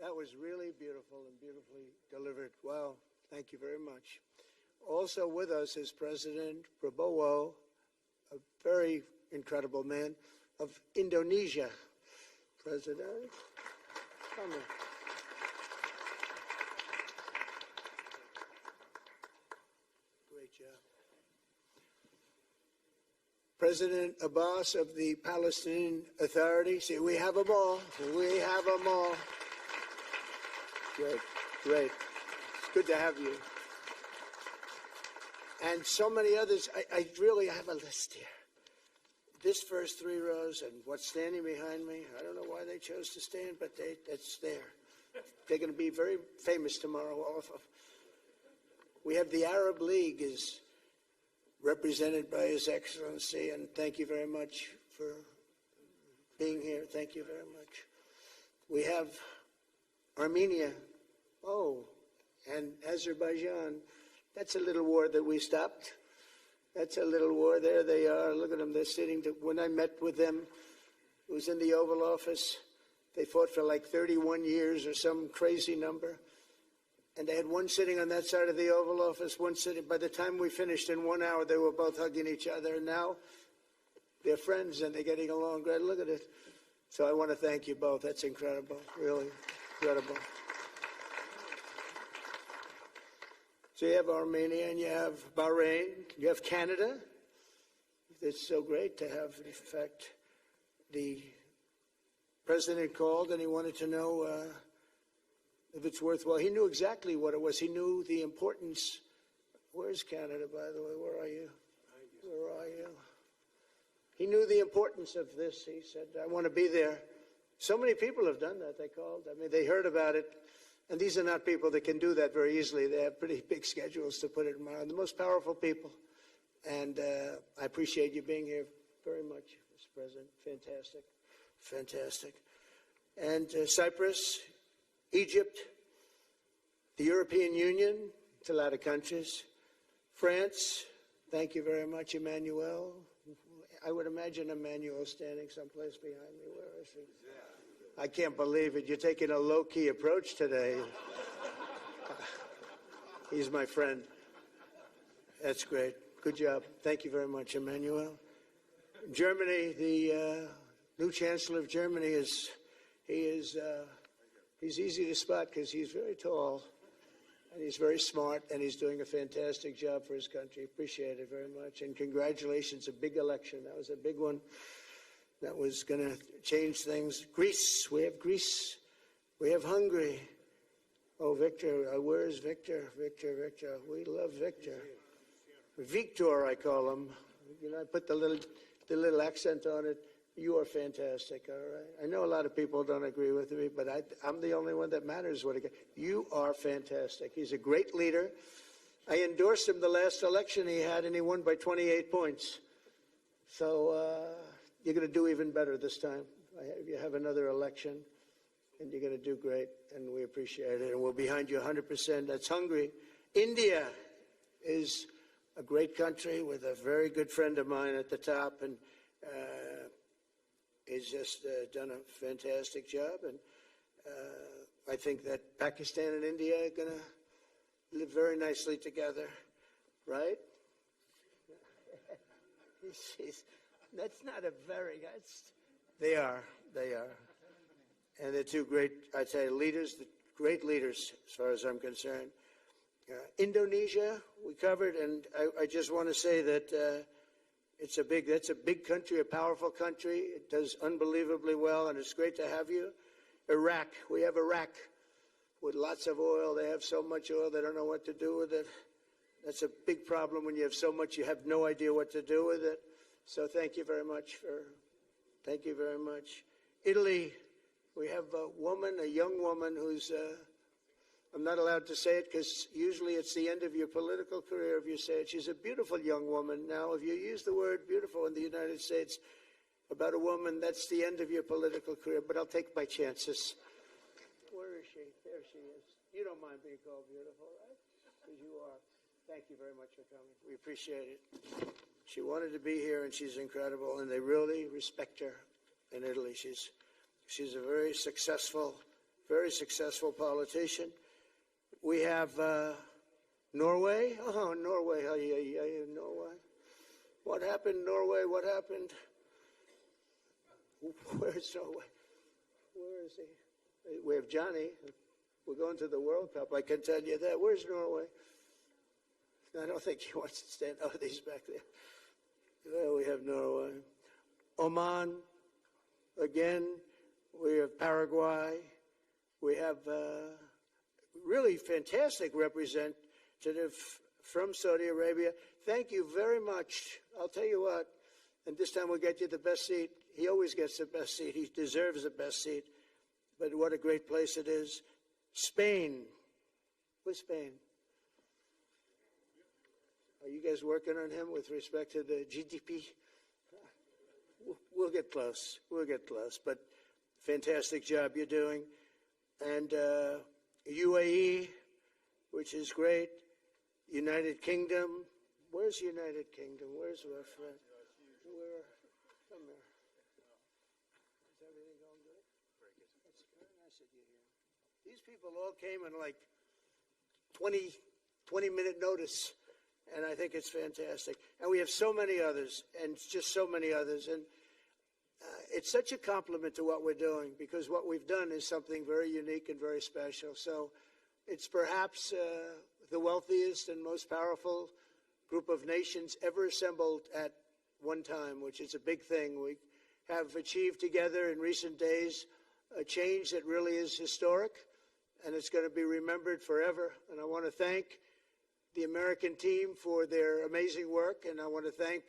That was really beautiful and beautifully delivered. Wow, thank you very much. Also with us is President Prabowo, a very incredible man of Indonesia. President, come in. Great job. President Abbas of the Palestinian Authority. See, we have them all. We have them all. Great, great. It's good to have you. And so many others. I really have a list here. This first 3 rows and what's standing behind me, I don't know why they chose to stand, but it's there. They're going to be very famous tomorrow, all of them. We have the Arab League is represented by His Excellency, and thank you very much for being here. Thank you very much. We have Armenia, and Azerbaijan. That's a little war that we stopped. That's a little war. There they are. Look at them. They're sitting. When I met with them, it was in the Oval Office. They fought for like 31 years or some crazy number. And they had one sitting on that side of the Oval Office, one sitting. By the time we finished in 1 hour, they were both hugging each other. And now they're friends and they're getting along great. Look at it. So I want to thank you both. That's incredible. Really incredible. So you have Armenia and you have Bahrain, you have Canada. It's so great to have, in fact, the president called and he wanted to know if it's worthwhile. He knew exactly what it was. He knew the importance. Where's Canada, by the way? Where are you? Where are you? He knew the importance of this. He said, I want to be there. So many people have done that, they called. I mean, they heard about it. And these are not people that can do that very easily. They have pretty big schedules to put it in mind. The most powerful people. And I appreciate you being here very much, Mr. President. Fantastic. Fantastic. and Cyprus, Egypt, the European Union, it's a lot of countries, France, thank you very much, Emmanuel. I would imagine Emmanuel standing someplace behind me. Where is he? I can't believe it. You're taking a low-key approach today. He's my friend. That's great. Good job. Thank you very much, Emmanuel. Germany, the new Chancellor of Germany he's easy to spot because he's very tall and he's very smart and he's doing a fantastic job for his country. Appreciate it very much. And congratulations, a big election. That was a big one. That was going to change things. Greece, we have Greece. We have Hungary. Oh, Victor, where's Victor? Victor. We love Victor. Victor, I call him. You know, I put the little accent on it. You are fantastic, all right? I know a lot of people don't agree with me, but I'm the only one that matters. You are fantastic. He's a great leader. I endorsed him the last election he had, and he won by 28 points. So you're going to do even better this time. You have another election, and you're going to do great, and we appreciate it. And we're behind you 100%. That's Hungary. India is a great country with a very good friend of mine at the top, and he's just done a fantastic job. And I think that Pakistan and India are going to live very nicely together, right? That's not a very, they are. And they're two great, I'd say, leaders, great leaders as far as I'm concerned. Indonesia, we covered, and I just want to say that that's a big country, a powerful country. It does unbelievably well, and it's great to have you. Iraq, we have Iraq with lots of oil. They have so much oil, they don't know what to do with it. That's a big problem when you have so much, you have no idea what to do with it. So thank you very much thank you very much. Italy, we have a young woman who's, I'm not allowed to say it because usually it's the end of your political career if you say it. She's a beautiful young woman. Now, if you use the word beautiful in the United States about a woman, that's the end of your political career, but I'll take my chances. Where is she? There she is. You don't mind being called beautiful, right? Because you are. Thank you very much for coming. We appreciate it. She wanted to be here, and she's incredible, and they really respect her in Italy. She's a very successful politician. We have Norway. Oh, Norway. Norway. What happened, Norway? What happened? Where's Norway? Where is he? We have Johnny. We're going to the World Cup. I can tell you that. Where's Norway? I don't think he wants to stand. Oh, he's back there. Well, we have Norway. Oman. Again, we have Paraguay. We have really fantastic representative from Saudi Arabia. Thank you very much. I'll tell you what, and this time we'll get you the best seat. He always gets the best seat. He deserves the best seat. But what a great place it is. Spain. Where's Spain? Are you guys working on him with respect to the GDP? We'll get close. We'll get close. But fantastic job you're doing. And UAE, which is great. United Kingdom. Where's United Kingdom? Where's our friend? Come here. Is everything going good? Very good. That's very nice of you here. These people all came in like 20-minute notice. And I think it's fantastic. And we have so many others, and just so many others. And it's such a compliment to what we're doing, because what we've done is something very unique and very special. So it's perhaps the wealthiest and most powerful group of nations ever assembled at one time, which is a big thing. We have achieved together in recent days a change that really is historic, and it's going to be remembered forever. And I want to thank the American team for their amazing work, and I want to thank,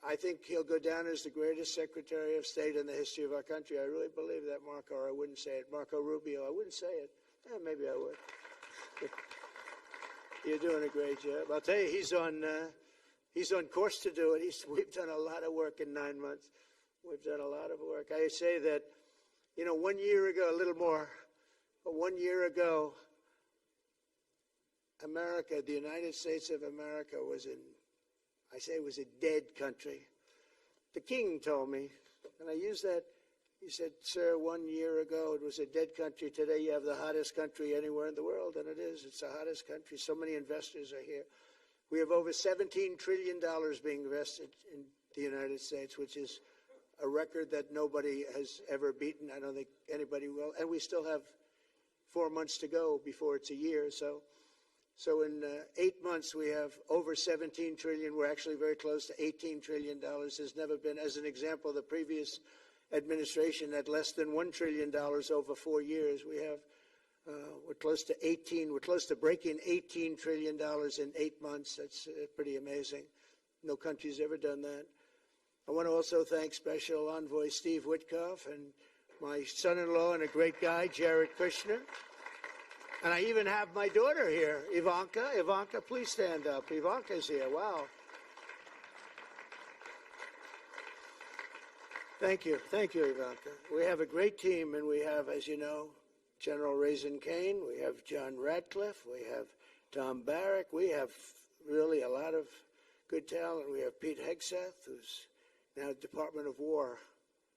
I think he'll go down as the greatest Secretary of State in the history of our country. I really believe that, Marco, or I wouldn't say it. Marco Rubio, I wouldn't say it. Maybe I would. You're doing a great job. I'll tell you, he's on course to do it. We've done a lot of work in 9 months. We've done a lot of work. I say that You know, 1 year ago, a little more, but 1 year ago, America, the United States of America was a dead country. The king told me, and I used that, he said, sir, 1 year ago it was a dead country. Today you have the hottest country anywhere in the world, and it is. It's the hottest country. So many investors are here. We have over $17 trillion being invested in the United States, which is a record that nobody has ever beaten. I don't think anybody will. And we still have 4 months to go before it's a year. So in 8 months, we have over 17 trillion. We're actually very close to $18 trillion. There's never been, as an example, the previous administration had less than $1 trillion over 4 years. We have, we're close to breaking $18 trillion in 8 months. That's pretty amazing. No country's ever done that. I want to also thank Special Envoy Steve Witkoff and my son-in-law and a great guy, Jared Kushner. And I even have my daughter here, Ivanka. Ivanka, please stand up. Ivanka's here. Wow. Thank you. Thank you, Ivanka. We have a great team, and we have, as you know, General Raisin Kane. We have John Radcliffe. We have Tom Barrack. We have really a lot of good talent. We have Pete Hegseth, who's now Department of War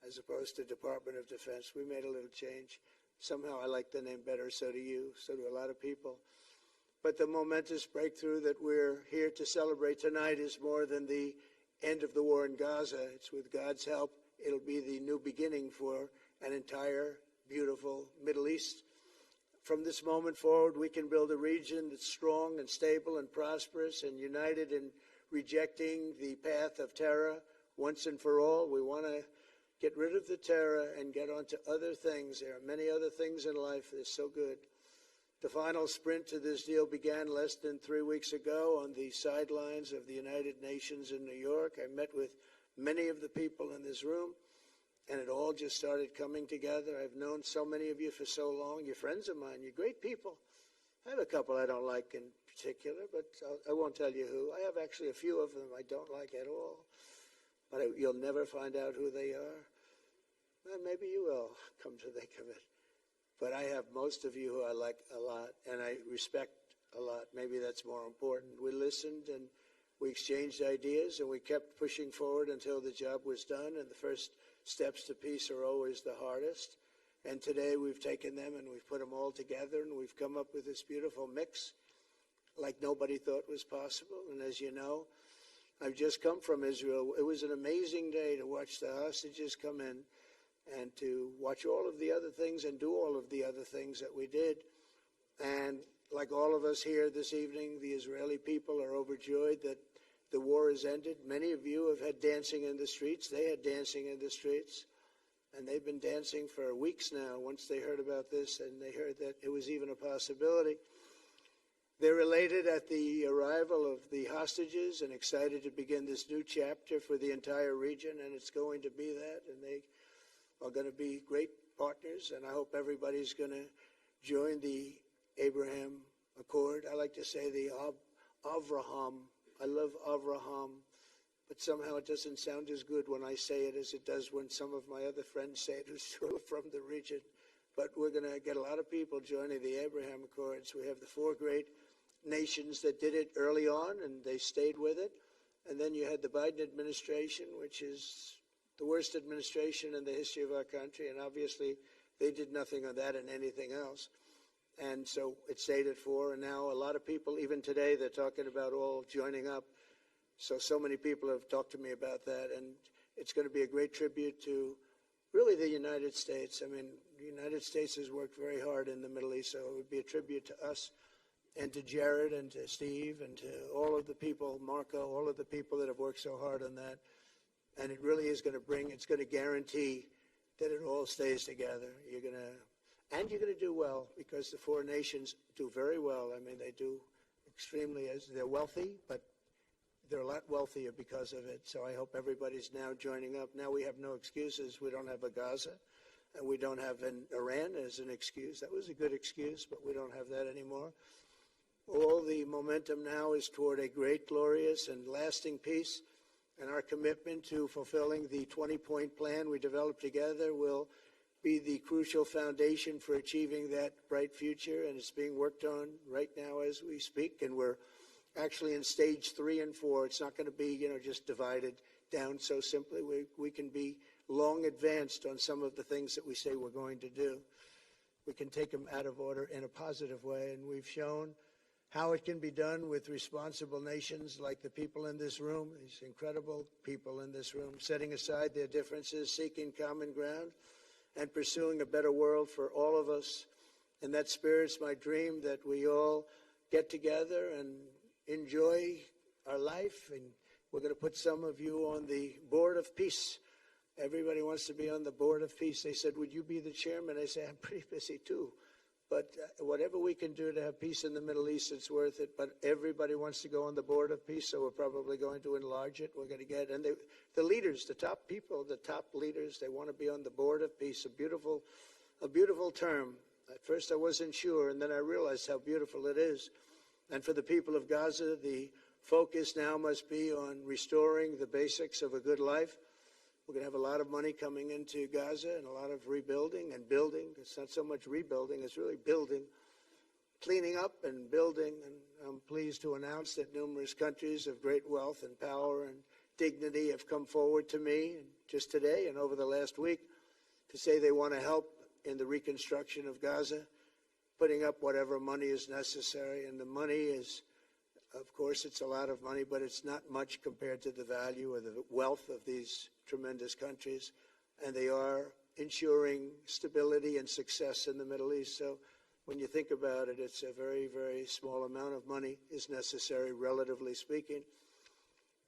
as opposed to Department of Defense. We made a little change. Somehow I like the name better, so do you, so do a lot of people. But the momentous breakthrough that we're here to celebrate tonight is more than the end of the war in Gaza. It's with God's help, it'll be the new beginning for an entire beautiful Middle East. From this moment forward, we can build a region that's strong and stable and prosperous and united in rejecting the path of terror once and for all. We want to get rid of the terror and get on to other things. There are many other things in life that are so good. The final sprint to this deal began less than 3 weeks ago on the sidelines of the United Nations in New York. I met with many of the people in this room, and it all just started coming together. I've known so many of you for so long. You're friends of mine. You're great people. I have a couple I don't like in particular, but I won't tell you who. I have actually a few of them I don't like at all, but you'll never find out who they are. Well, maybe you will, come to think of it. But I have most of you who I like a lot, and I respect a lot. Maybe that's more important. We listened, and we exchanged ideas, and we kept pushing forward until the job was done, and the first steps to peace are always the hardest. And today we've taken them, and we've put them all together, and we've come up with this beautiful mix like nobody thought was possible. And as you know, I've just come from Israel. It was an amazing day to watch the hostages come in and to watch all of the other things and do all of the other things that we did. And like all of us here this evening, the Israeli people are overjoyed that the war has ended. Many of you have had dancing in the streets. They had dancing in the streets. And they've been dancing for weeks now once they heard about this and they heard that it was even a possibility. They're elated at the arrival of the hostages and excited to begin this new chapter for the entire region, and it's going to be that. And they are going to be great partners, and I hope everybody's going to join the Abraham Accord. I like to say the Avraham. I love Avraham, but somehow it doesn't sound as good when I say it as it does when some of my other friends say it who's from the region. But we're going to get a lot of people joining the Abraham Accords. We have the 4 great nations that did it early on, and they stayed with it. And then you had the Biden administration, which is the worst administration in the history of our country, and obviously they did nothing on that and anything else. And so it stayed at 4, and now a lot of people, even today, they're talking about all joining up. So many people have talked to me about that, and it's going to be a great tribute to really the United States. I mean, the United States has worked very hard in the Middle East, so it would be a tribute to us and to Jared and to Steve and to all of the people, Marco, all of the people that have worked so hard on that. And it really is going to it's going to guarantee that it all stays together. You're going to do well, because the 4 nations do very well. I mean, they do extremely, as they're wealthy, but they're a lot wealthier because of it. So I hope everybody's now joining up. Now we have no excuses. We don't have a Gaza, and we don't have an Iran as an excuse. That was a good excuse, but we don't have that anymore. All the momentum now is toward a great, glorious, and lasting peace. And our commitment to fulfilling the 20-point plan we developed together will be the crucial foundation for achieving that bright future, and it's being worked on right now as we speak, and we're actually in stage 3 and 4. It's not going to be, just divided down so simply. We can be long advanced on some of the things that we say we're going to do. We can take them out of order in a positive way, and we've shown how it can be done with responsible nations like the people in this room, these incredible people in this room, setting aside their differences, seeking common ground, and pursuing a better world for all of us. In that spirit, it's my dream that we all get together and enjoy our life, and we're going to put some of you on the Board of Peace. Everybody wants to be on the Board of Peace. They said, would you be the chairman? I say, I'm pretty busy too. But whatever we can do to have peace in the Middle East, it's worth it. But everybody wants to go on the Board of Peace, so we're probably going to enlarge it. We're going to get, and the leaders, the top people, the top leaders, they want to be on the Board of Peace. A beautiful term. At first I wasn't sure, and then I realized how beautiful it is. And for the people of Gaza, the focus now must be on restoring the basics of a good life. We're going to have a lot of money coming into Gaza and a lot of rebuilding and building. It's not so much rebuilding, it's really building, cleaning up and building. And I'm pleased to announce that numerous countries of great wealth and power and dignity have come forward to me just today and over the last week to say they want to help in the reconstruction of Gaza, putting up whatever money is necessary. And the money is, of course, it's a lot of money, but it's not much compared to the value or the wealth of these tremendous countries, and they are ensuring stability and success in the Middle East. So when you think about it, it's a very, very small amount of money is necessary, relatively speaking.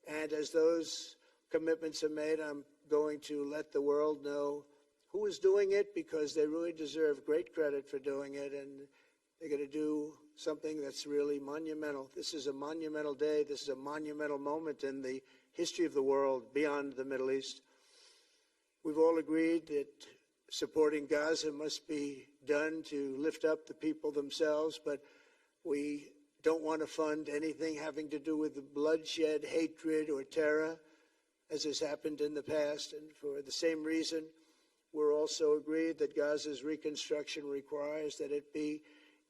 And as those commitments are made, I'm going to let the world know who is doing it, because they really deserve great credit for doing it, and they're going to do something that's really monumental. This is a monumental day. This is a monumental moment in the history of the world beyond the Middle East. We've all agreed that supporting Gaza must be done to lift up the people themselves, but we don't want to fund anything having to do with the bloodshed, hatred, or terror, as has happened in the past. And for the same reason, we're also agreed that Gaza's reconstruction requires that it be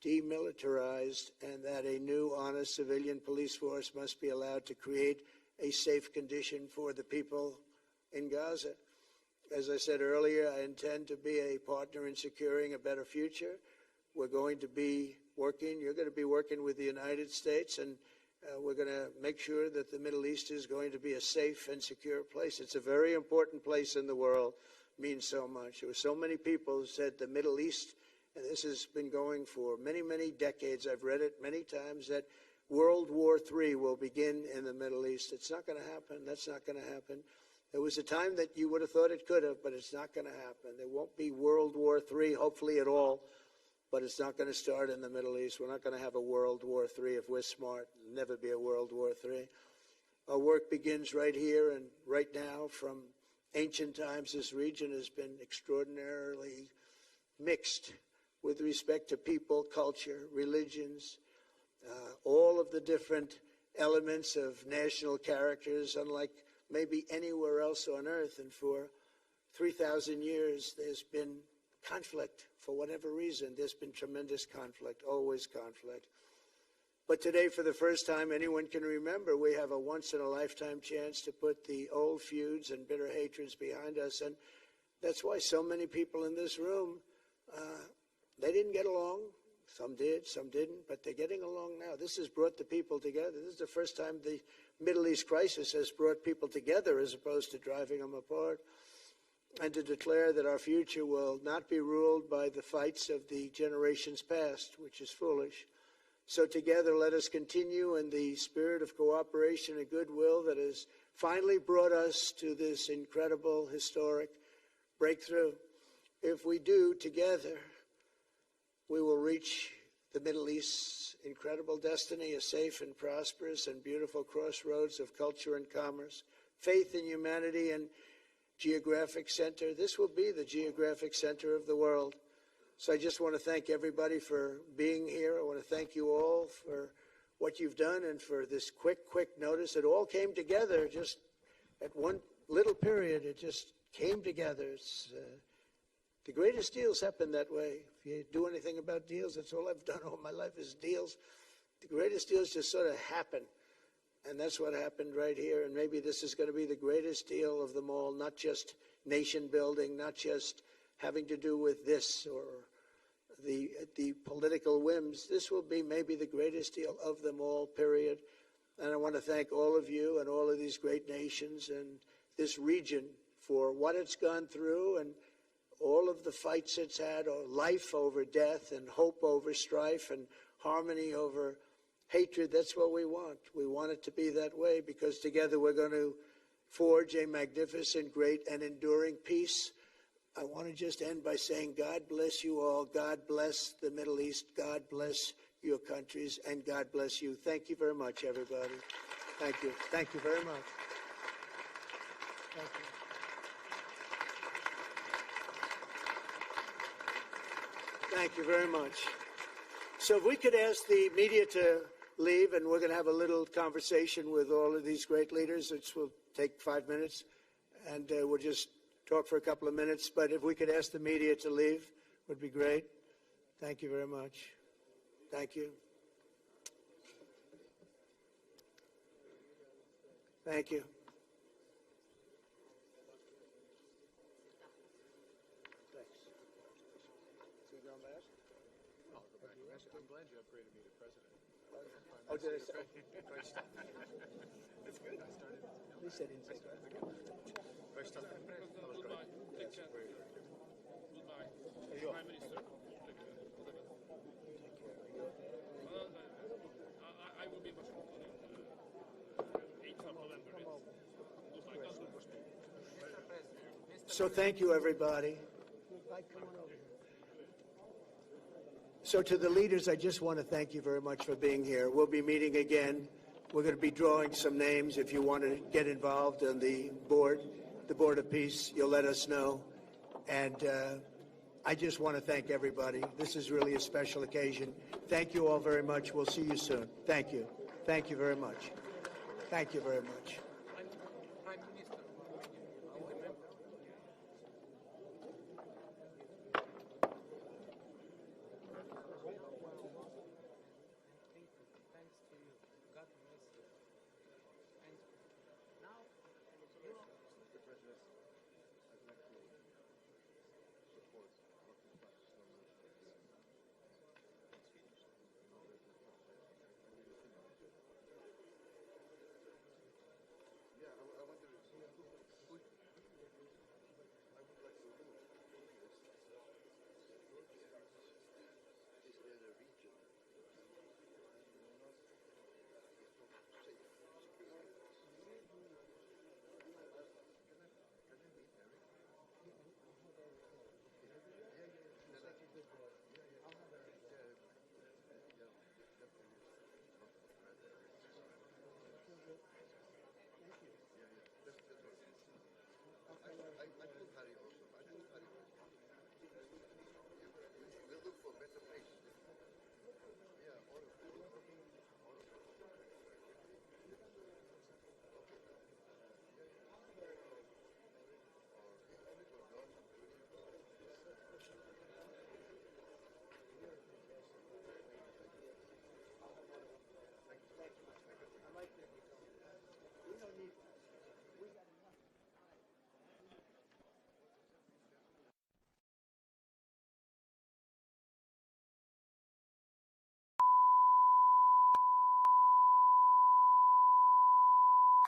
demilitarized and that a new, honest civilian police force must be allowed to create a safe condition for the people in Gaza. As I said earlier, I intend to be a partner in securing a better future. We're going to be working, you're going to be working with the United States, and we're going to make sure that the Middle East is going to be a safe and secure place. It's a very important place in the world, means so much. There were so many people who said the Middle East, and this has been going for many, many decades, I've read it many times, that World War III will begin in the Middle East. It's not going to happen. That's not going to happen. There was a time that you would have thought it could have, but it's not going to happen. There won't be World War III, hopefully at all, but it's not going to start in the Middle East. We're not going to have a World War III if we're smart. There'll never be a World War III. Our work begins right here and right now. From ancient times, this region has been extraordinarily mixed with respect to people, culture, religions, all of the different elements of national characters, unlike maybe anywhere else on earth. And for 3,000 years, there's been conflict. For whatever reason, there's been tremendous conflict, always conflict. But today, for the first time anyone can remember, we have a once-in-a-lifetime chance to put the old feuds and bitter hatreds behind us. And that's why so many people in this room, they didn't get along. Some did, some didn't, but they're getting along now. This has brought the people together. This is the first time the Middle East crisis has brought people together as opposed to driving them apart. And to declare that our future will not be ruled by the fights of the generations past, which is foolish. So together, let us continue in the spirit of cooperation and goodwill that has finally brought us to this incredible, historic breakthrough. If we do together, we will reach the Middle East's incredible destiny, a safe and prosperous and beautiful crossroads of culture and commerce, faith in humanity and geographic center. This will be the geographic center of the world. So I just want to thank everybody for being here. I want to thank you all for what you've done and for this quick notice. It all came together just at one little period. It just came together. It's The greatest deals happen that way. If you do anything about deals, that's all I've done all my life is deals. The greatest deals just sort of happen. And that's what happened right here. And maybe this is going to be the greatest deal of them all, not just nation building, not just having to do with this or the political whims. This will be maybe the greatest deal of them all, period. And I want to thank all of you and all of these great nations and this region for what it's gone through and all of the fights it's had, or life over death and hope over strife and harmony over hatred. That's what we want. We want it to be that way because together we're going to forge a magnificent, great, and enduring peace. I want to just end by saying God bless you all. God bless the Middle East. God bless your countries. And God bless you. Thank you very much, everybody. Thank you. Thank you very much. Thank you. Thank you very much. So if we could ask the media to leave, and we're going to have a little conversation with all of these great leaders, which will take 5 minutes, and we'll just talk for a couple of minutes. But if we could ask the media to leave, would be great. Thank you very much. Thank you. Thank you. Thanks. So you're going last? I'll go back. I'm glad you upgraded me to president. Oh, did I say? That's good. I started. At least I didn't say that. Goodbye. Take care. Goodbye. Prime Minister. Well, I will be in Washington in 8th of November. Goodbye. So thank you, everybody. So to the leaders, I just want to thank you very much for being here. We'll be meeting again. We're going to be drawing some names. If you want to get involved on the Board of Peace, you'll let us know. And I just want to thank everybody. This is really a special occasion. Thank you all very much. We'll see you soon. Thank you. Thank you very much. Thank you very much.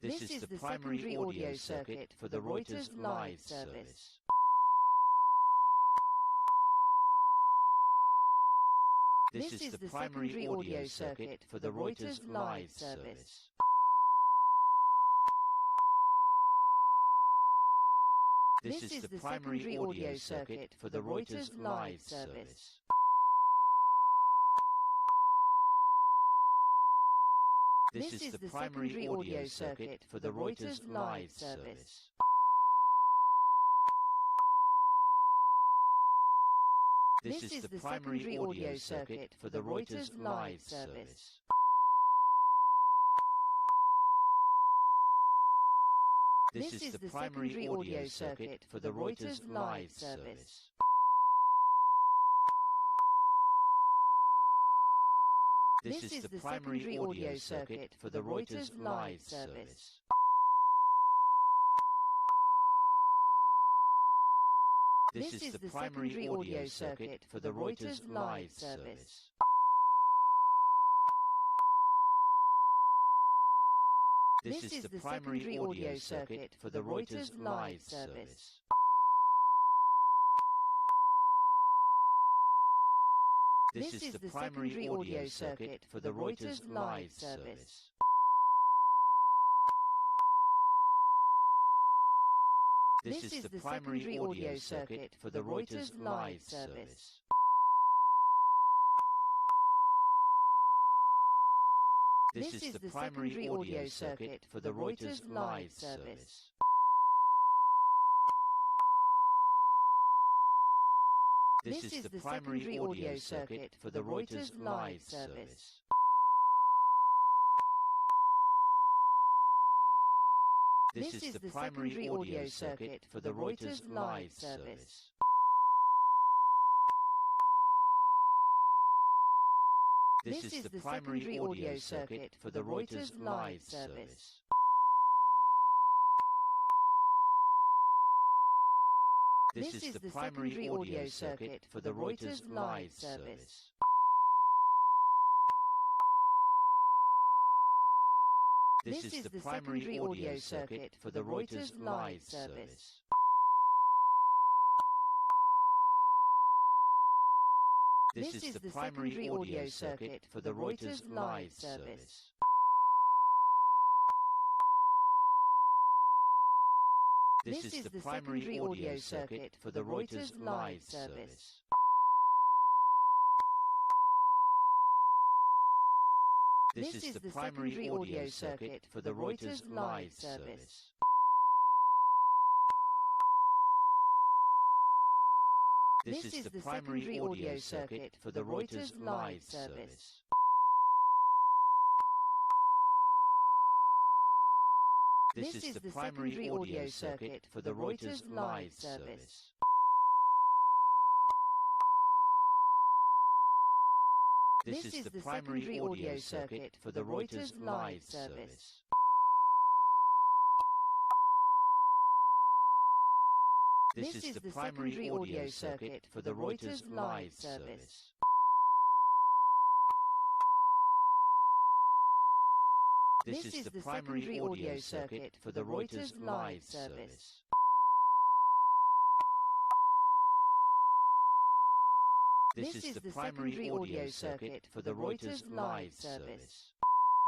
This is the primary audio circuit for the Reuters live service. This is the primary audio circuit for the Reuters live service. This is the primary audio circuit for the Reuters live service. This is the primary audio circuit for the Reuters live service. This is the primary audio circuit for the Reuters live service. This is the primary audio circuit for the Reuters live service. This is the primary audio circuit for the Reuters live service. This is the primary audio circuit for the Reuters live service. This is the primary audio circuit for the Reuters live service. This is the primary audio circuit for the Reuters live service. This is the primary audio circuit for the Reuters live service. This is the primary audio circuit for the Reuters live service. This is the primary audio circuit for the Reuters live service. This is the primary audio circuit for the Reuters live service. This is the primary audio circuit for the Reuters live service. This is the primary audio circuit for the Reuters live service. This is the primary audio circuit for the Reuters live service. This is the primary audio circuit for the Reuters live service. This is the primary audio circuit for the Reuters live service. This is the primary audio circuit for the Reuters live service. This is the primary audio circuit for the Reuters live service. This is the primary audio circuit for the Reuters live service. This is the primary audio circuit for the Reuters live service. This is the primary audio circuit for the Reuters live service. This is the primary audio circuit for the Reuters live service. This is the primary audio circuit for the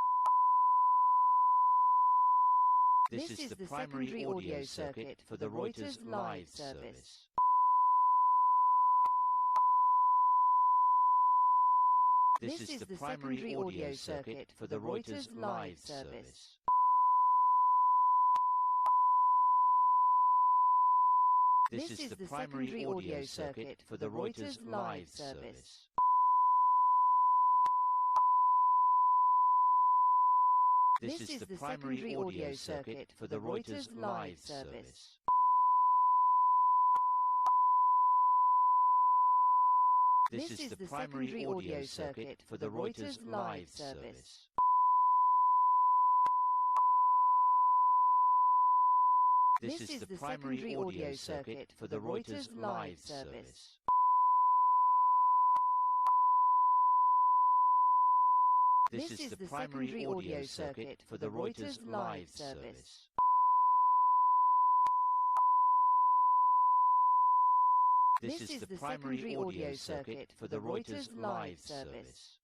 Reuters live service. This is the primary audio circuit for the Reuters live service. This is the primary audio circuit for the Reuters live service. This is the primary audio circuit for the Reuters live service. This is the primary audio circuit for the Reuters live service. This is the primary audio circuit for the Reuters live service. This is the primary audio circuit for the Reuters live service. This is the primary audio circuit for the Reuters live service. This is the primary audio circuit for the Reuters live service.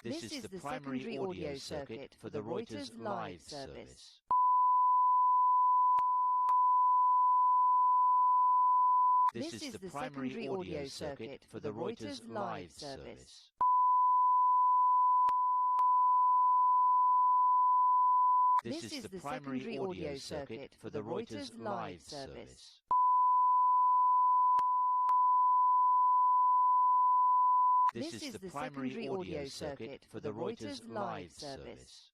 This is the primary audio circuit for the Reuters live service. This is the primary audio circuit for the Reuters live service. This is the primary audio circuit for the Reuters live service. This is the primary audio circuit for the Reuters live service.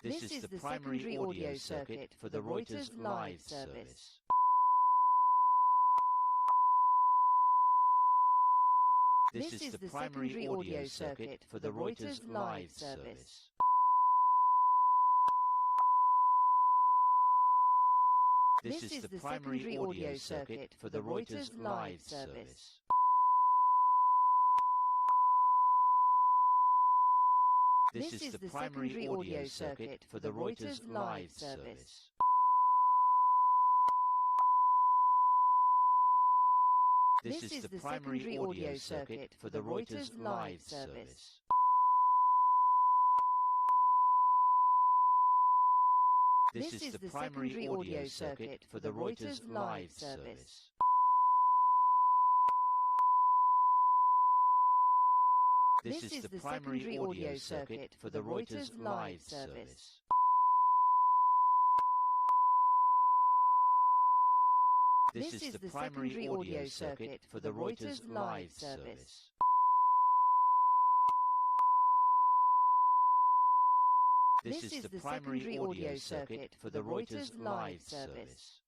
This is the primary audio circuit for the Reuters live service. This is the primary audio circuit for the Reuters live service. This is the primary audio circuit for the Reuters live service. This is the primary audio circuit for the Reuters live service. This is the primary audio circuit for the Reuters live service. This is the primary audio circuit for the Reuters live service. This is the primary audio circuit for the Reuters live service. This is the primary audio circuit for the Reuters live service. This is the primary audio circuit for the Reuters live service.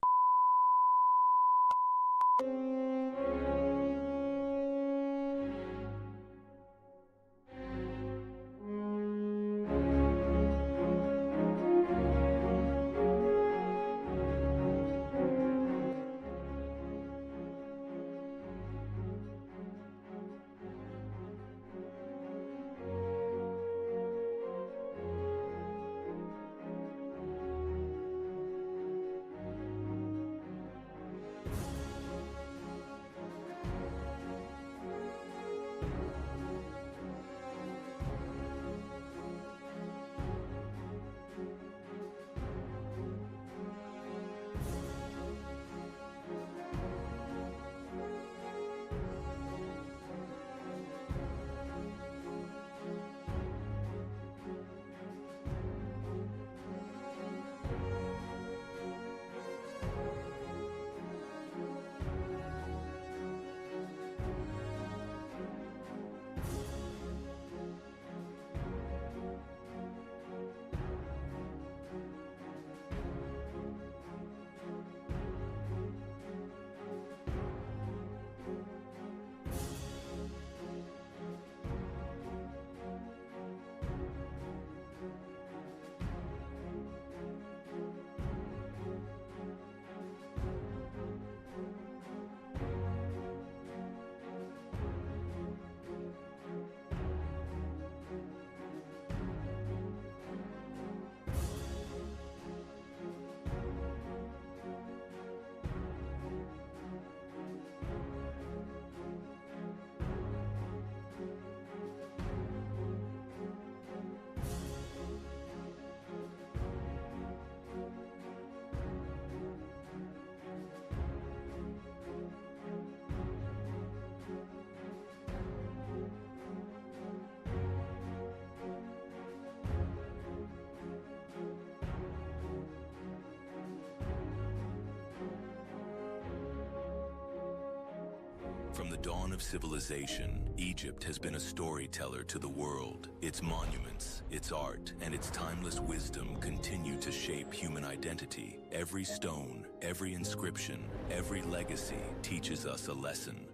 From the dawn of civilization, Egypt has been a storyteller to the world. Its monuments, its art, and its timeless wisdom continue to shape human identity. Every stone, every inscription, every legacy teaches us a lesson.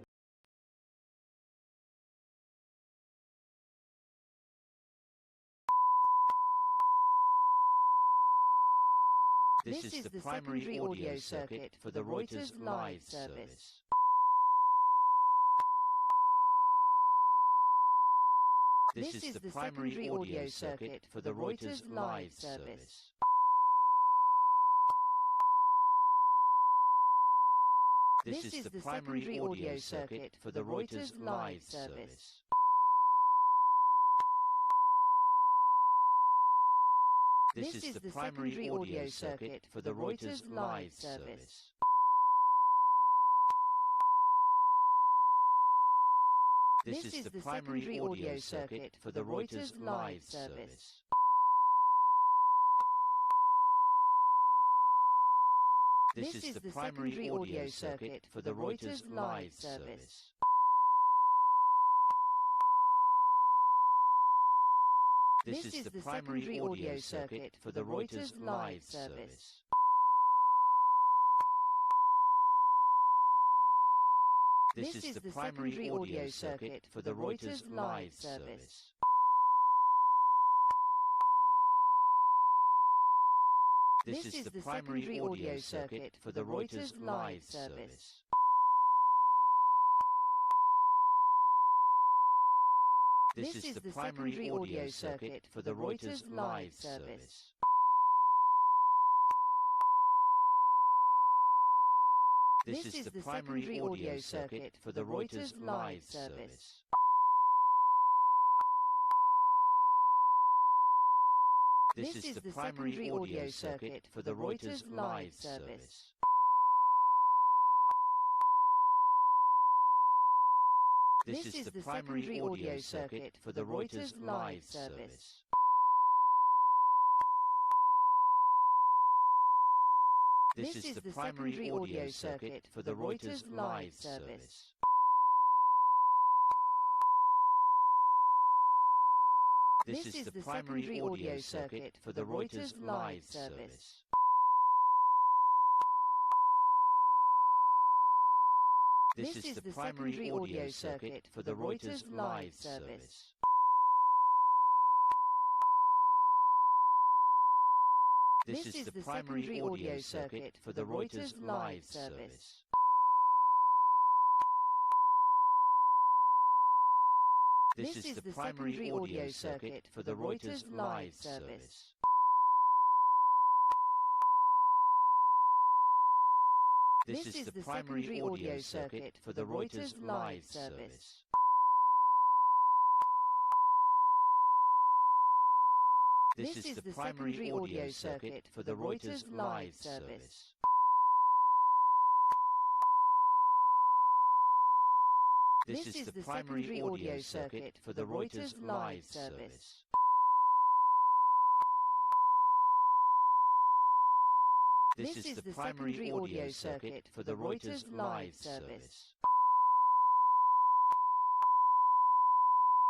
This is the primary audio circuit for the Reuters live service. This is the primary audio circuit for the Reuters live service. This is the primary audio circuit for the Reuters live service. This is the primary audio circuit for the Reuters live service. This is the primary audio circuit for the Reuters live service. This is the primary audio circuit for the Reuters live service. This is the primary audio circuit for the Reuters live service. This is the primary audio circuit for the Reuters live service. This is the primary audio circuit for the Reuters live service. This is the primary audio circuit for the Reuters live service. This is the primary audio circuit for the Reuters live service. This is the primary audio circuit for the Reuters live service. This is the primary audio circuit for the Reuters live service. This is the primary audio circuit for the Reuters live service. This is the primary audio circuit for the Reuters live service. This is the primary audio circuit for the Reuters live service. This is the primary audio circuit for the Reuters live service. This is the primary audio circuit for the Reuters live service. This is the primary audio circuit for the Reuters live service. This is the primary audio circuit for the Reuters live service. This is the primary audio circuit for the Reuters live service. This is the primary audio circuit for the Reuters live service.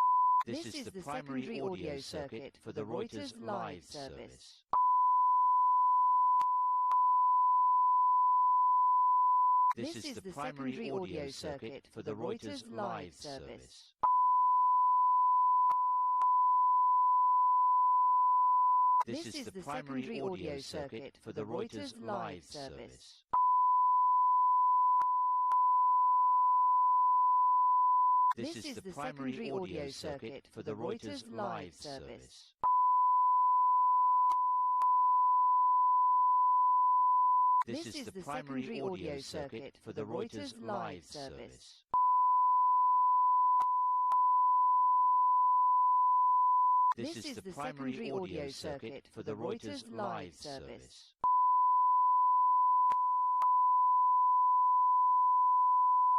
This is the primary audio circuit for the Reuters live service. This is the primary audio circuit for the Reuters live service. This is the primary audio circuit for the Reuters live service. This is the primary audio circuit for the Reuters live service. This is the primary audio circuit for the Reuters live service. This is the primary audio circuit for the Reuters live service.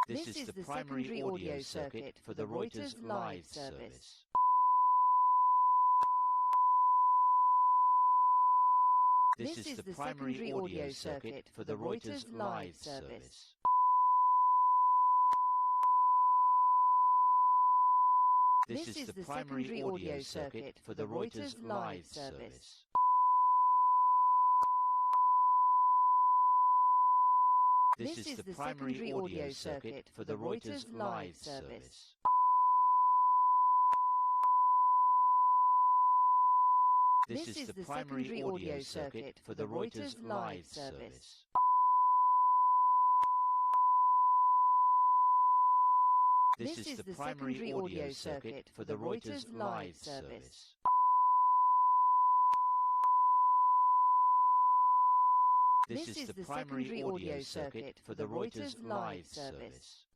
This is the primary audio circuit for the Reuters live service. This is the primary audio circuit for the Reuters live service. This is the primary audio circuit for the Reuters live service. This is the primary audio circuit for the Reuters live service. This is the primary audio circuit for the Reuters live service. This is the primary audio circuit for the Reuters live service. This is the primary audio circuit for the Reuters live service.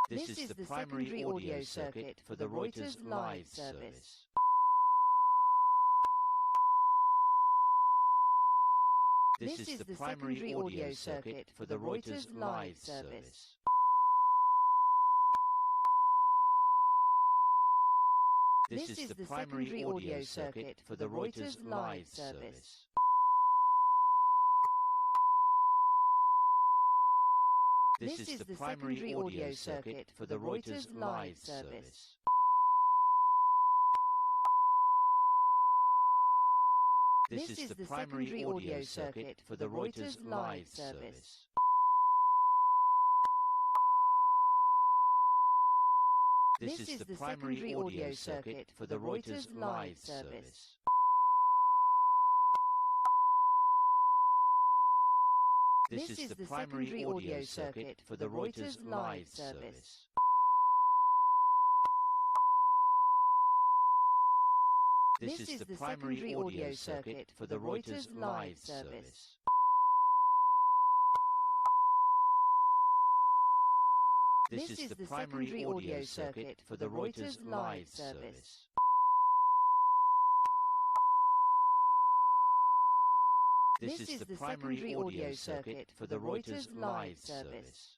This is the primary audio circuit for the Reuters live service. This is the primary audio circuit for the Reuters live service. This is the primary audio circuit for the Reuters live service. This is the primary audio circuit for the Reuters live service. This is the primary audio circuit for the Reuters live service. This is the primary audio circuit for the Reuters live service. This is the primary audio circuit for the Reuters live service. This is the primary audio circuit for the Reuters live service. This is the primary audio circuit for the Reuters live service. This is the primary audio circuit for the Reuters live service.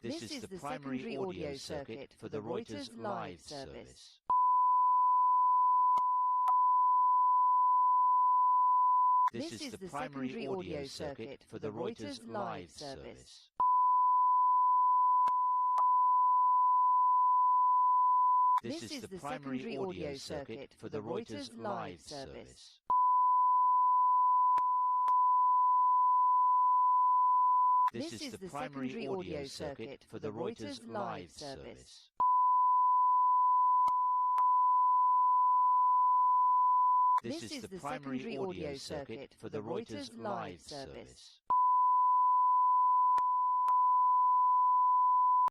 This is the primary audio circuit for the Reuters live service. This is the primary audio circuit for the Reuters live service. This is the primary audio circuit for the Reuters live service. This is the primary audio circuit for the Reuters live service. This is the primary audio circuit for the Reuters live service.